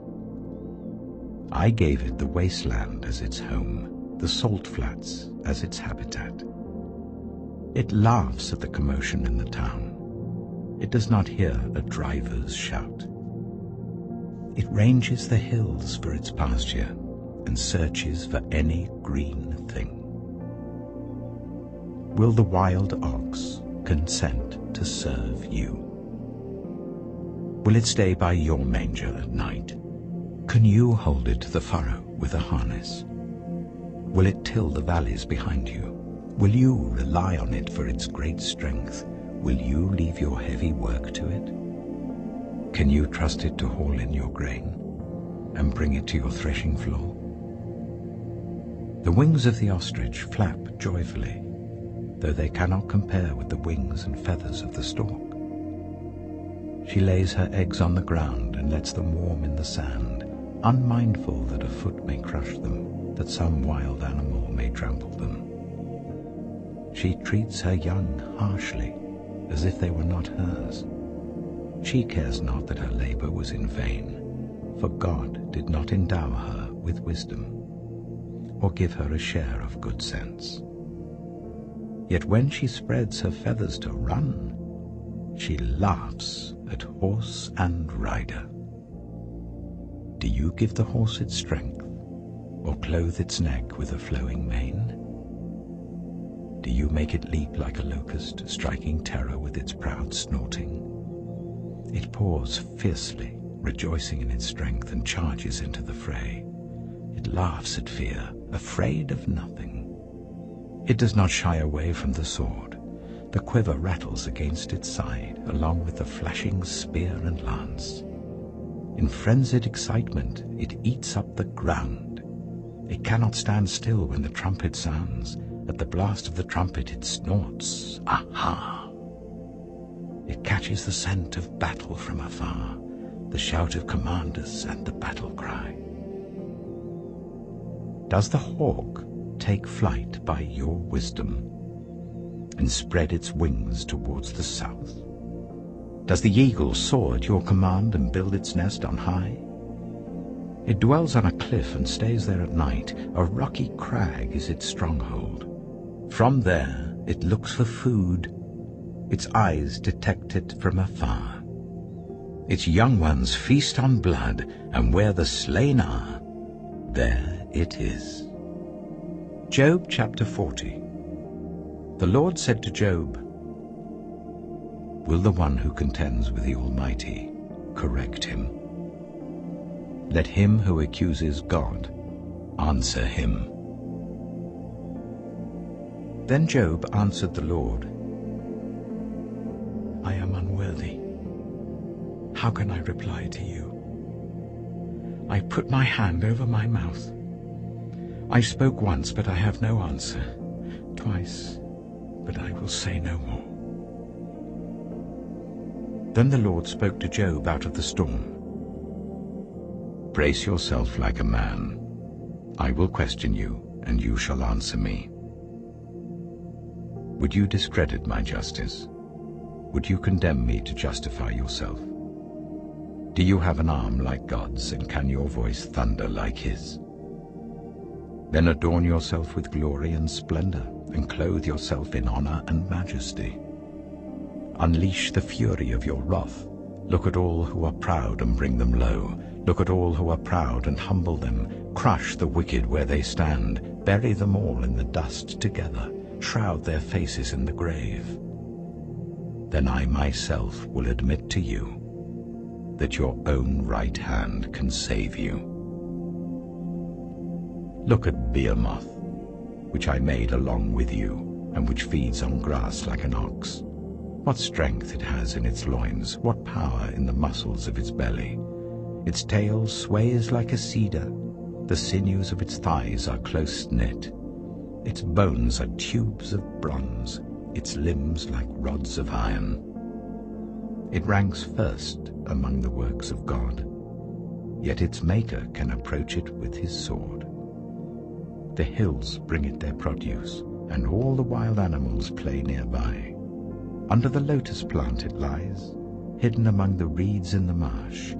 Speaker 1: I gave it the wasteland as its home, the salt flats as its habitat. It laughs at the commotion in the town. It does not hear a driver's shout. It ranges the hills for its pasture and searches for any green thing. Will the wild ox consent to serve you? Will it stay by your manger at night? Can you hold it to the furrow with a harness? Will it till the valleys behind you? Will you rely on it for its great strength? Will you leave your heavy work to it? Can you trust it to haul in your grain and bring it to your threshing floor? The wings of the ostrich flap joyfully, though they cannot compare with the wings and feathers of the stork. She lays her eggs on the ground and lets them warm in the sand, unmindful that a foot may crush them, that some wild animal may trample them. She treats her young harshly, as if they were not hers. She cares not that her labor was in vain, for God did not endow her with wisdom, or give her a share of good sense. Yet when she spreads her feathers to run, she laughs at horse and rider. Do you give the horse its strength, or clothe its neck with a flowing mane? Do you make it leap like a locust, striking terror with its proud snorting? It paws fiercely, rejoicing in its strength, and charges into the fray. It laughs at fear, afraid of nothing. It does not shy away from the sword. The quiver rattles against its side, along with the flashing spear and lance. In frenzied excitement, it eats up the ground. It cannot stand still when the trumpet sounds. At the blast of the trumpet it snorts, aha! It catches the scent of battle from afar, the shout of commanders and the battle cry. Does the hawk take flight by your wisdom and spread its wings towards the south? Does the eagle soar at your command and build its nest on high? It dwells on a cliff and stays there at night. A rocky crag is its stronghold. From there it looks for food. Its eyes detect it from afar. Its young ones feast on blood, and where the slain are, there it is. Job chapter 40. The Lord said to Job, Will the one who contends with the Almighty correct him? Let him who accuses God answer him. Then Job answered the Lord, I am unworthy. How can I reply to you? I put my hand over my mouth. I spoke once, but I have no answer. Twice, but I will say no more. Then the Lord spoke to Job out of the storm. Brace yourself like a man. I will question you, and you shall answer me. Would you discredit my justice? Would you condemn me to justify yourself? Do you have an arm like God's, and can your voice thunder like his? Then adorn yourself with glory and splendor, and clothe yourself in honor and majesty. Unleash the fury of your wrath. Look at all who are proud and bring them low. Look at all who are proud and humble them. Crush the wicked where they stand. Bury them all in the dust together. Shroud their faces in the grave. Then I myself will admit to you that your own right hand can save you. Look at Behemoth, which I made along with you, and which feeds on grass like an ox.
Speaker 2: What strength it has in its loins, what power in the muscles of its belly. Its tail sways like a cedar, the sinews of its thighs are close knit. Its bones are tubes of bronze, its limbs like rods of iron. It ranks first among the works of God, yet its maker can approach it with his sword. The hills bring it their produce, and all the wild animals play nearby. Under the lotus plant it lies, hidden among the reeds in the marsh.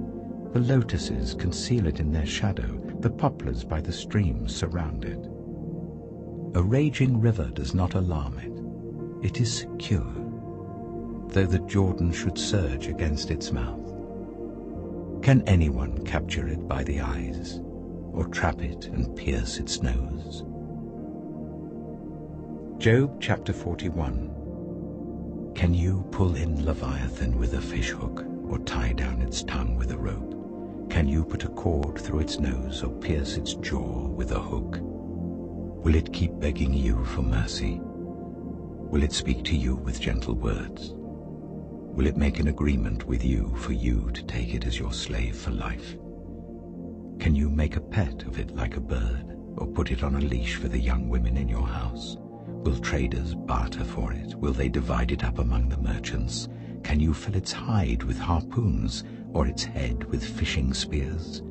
Speaker 2: The lotuses conceal it in their shadow, the poplars by the stream surround it. A raging river does not alarm it. It is secure, though the Jordan should surge against its mouth. Can anyone capture it by the eyes, or trap it and pierce its nose? Job chapter 41. Can you pull in Leviathan with a fishhook, or tie down its tongue with a rope? Can you put a cord through its nose, or pierce its jaw with a hook? Will it keep begging you for mercy? Will it speak to you with gentle words? Will it make an agreement with you for you to take it as your slave for life? Can you make a pet of it like a bird, or put it on a leash for the young women in your house? Will traders barter for it? Will they divide it up among the merchants? Can you fill its hide with harpoons, or its head with fishing spears?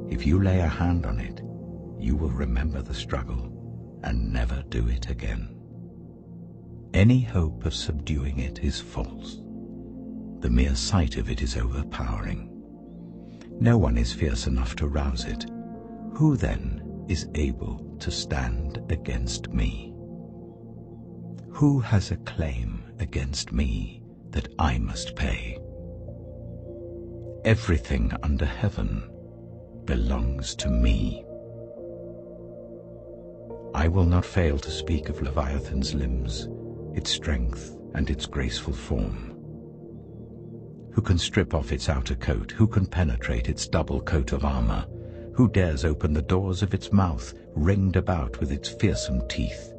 Speaker 2: If you lay a hand on it, you will remember the struggle and never do it again. Any hope of subduing it is false. The mere sight of it is overpowering. No one is fierce enough to rouse it. Who then is able to stand against me? Who has a claim against me that I must pay? Everything under heaven belongs to me. I will not fail to speak of Leviathan's limbs, its strength and its graceful form. Who can strip off its outer coat? Who can penetrate its double coat of armor? Who dares open the doors of its mouth, ringed about with its fearsome teeth?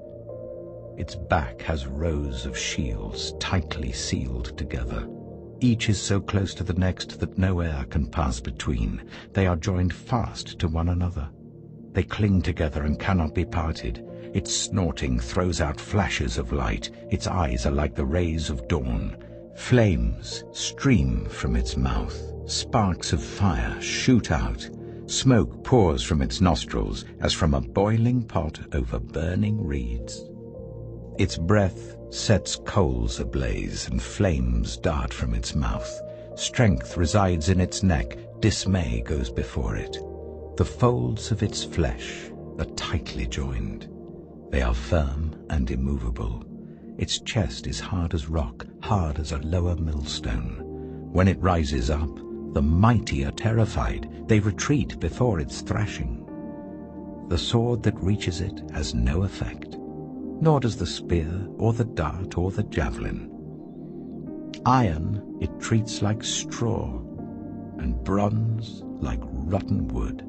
Speaker 2: Its back has rows of shields tightly sealed together. Each is so close to the next that no air can pass between. They are joined fast to one another. They cling together and cannot be parted. Its snorting throws out flashes of light. Its eyes are like the rays of dawn. Flames stream from its mouth. Sparks of fire shoot out. Smoke pours from its nostrils as from a boiling pot over burning reeds. Its breath sets coals ablaze, and flames dart from its mouth. Strength resides in its neck, dismay goes before it. The folds of its flesh are tightly joined. They are firm and immovable. Its chest is hard as rock, hard as a lower millstone. When it rises up, the mighty are terrified. They retreat before its thrashing. The sword that reaches it has no effect, nor does the spear or the dart or the javelin. Iron it treats like straw, and bronze like rotten wood.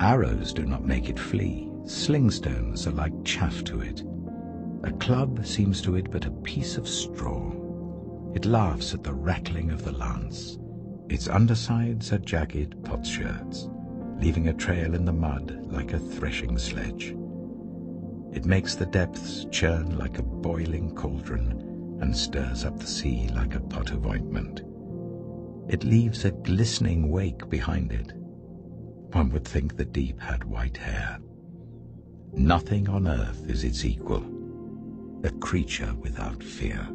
Speaker 2: Arrows do not make it flee. Slingstones are like chaff to it. A club seems to it but a piece of straw. It laughs at the rattling of the lance. Its undersides are jagged potsherds, leaving a trail in the mud like a threshing sledge. It makes the depths churn like a boiling cauldron and stirs up the sea like a pot of ointment. It leaves a glistening wake behind it. One would think the deep had white hair. Nothing on earth is its equal, a creature without fear.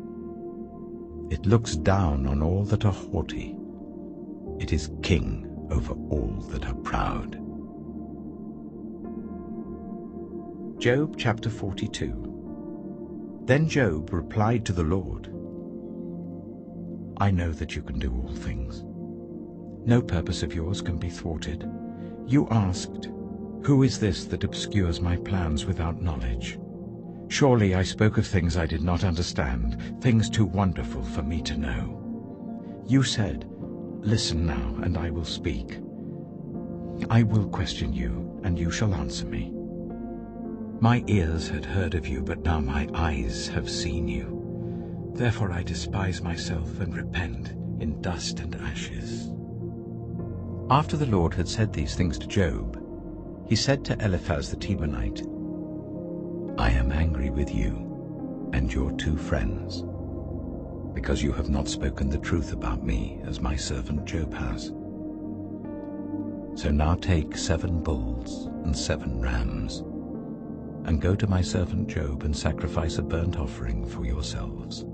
Speaker 2: It looks down on all that are haughty. It is king over all that are proud. Job chapter 42. Then Job replied to the Lord, I know that you can do all things. No purpose of yours can be thwarted. You asked, who is this that obscures my plans without knowledge? Surely I spoke of things I did not understand, things too wonderful for me to know. You said, listen now, and I will speak. I will question you, and you shall answer me. My ears had heard of you, but now my eyes have seen you. Therefore I despise myself and repent in dust and ashes.
Speaker 1: After the Lord had said these things to Job, he said to Eliphaz the Temanite, I am angry with you and your 2 friends, because you have not spoken the truth about me as my servant Job has. So now take 7 bulls and 7 rams, and go to my servant Job and sacrifice a burnt offering for yourselves.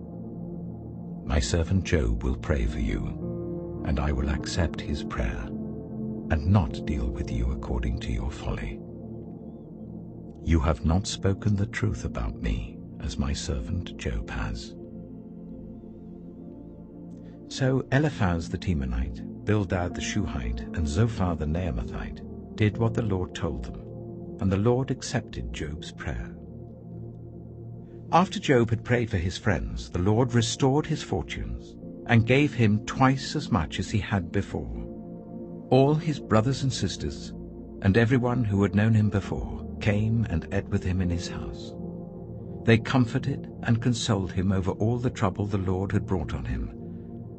Speaker 1: My servant Job will pray for you, and I will accept his prayer, and not deal with you according to your folly. You have not spoken the truth about me, as my servant Job has. So Eliphaz the Temanite, Bildad the Shuhite, and Zophar the Naamathite did what the Lord told them, and the Lord accepted Job's prayer. After Job had prayed for his friends, the Lord restored his fortunes, and gave him twice as much as he had before. All his brothers and sisters, and everyone who had known him before, came and ate with him in his house. They comforted and consoled him over all the trouble the Lord had brought on him,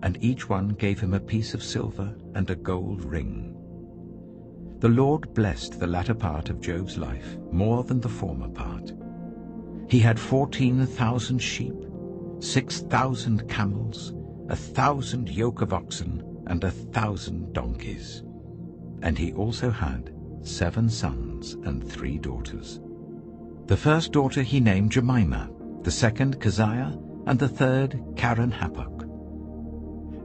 Speaker 1: and each one gave him a piece of silver and a gold ring. The Lord blessed the latter part of Job's life more than the former part. He had 14,000 sheep, 6,000 camels, 1,000 yoke of oxen, and 1,000 donkeys. And he also had 7 sons and 3 daughters. The first daughter he named Jemimah, the second Keziah, and the third Karen-Happuch.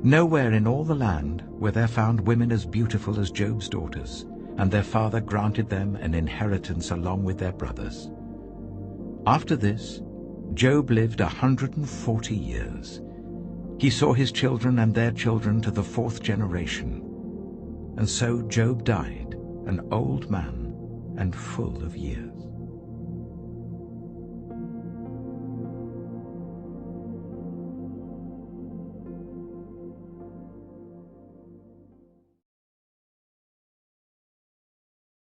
Speaker 1: Nowhere in all the land were there found women as beautiful as Job's daughters, and their father granted them an inheritance along with their brothers. After this, Job lived 140 years. He saw his children and their children to the 4th generation. And so Job died, an old man and full of years.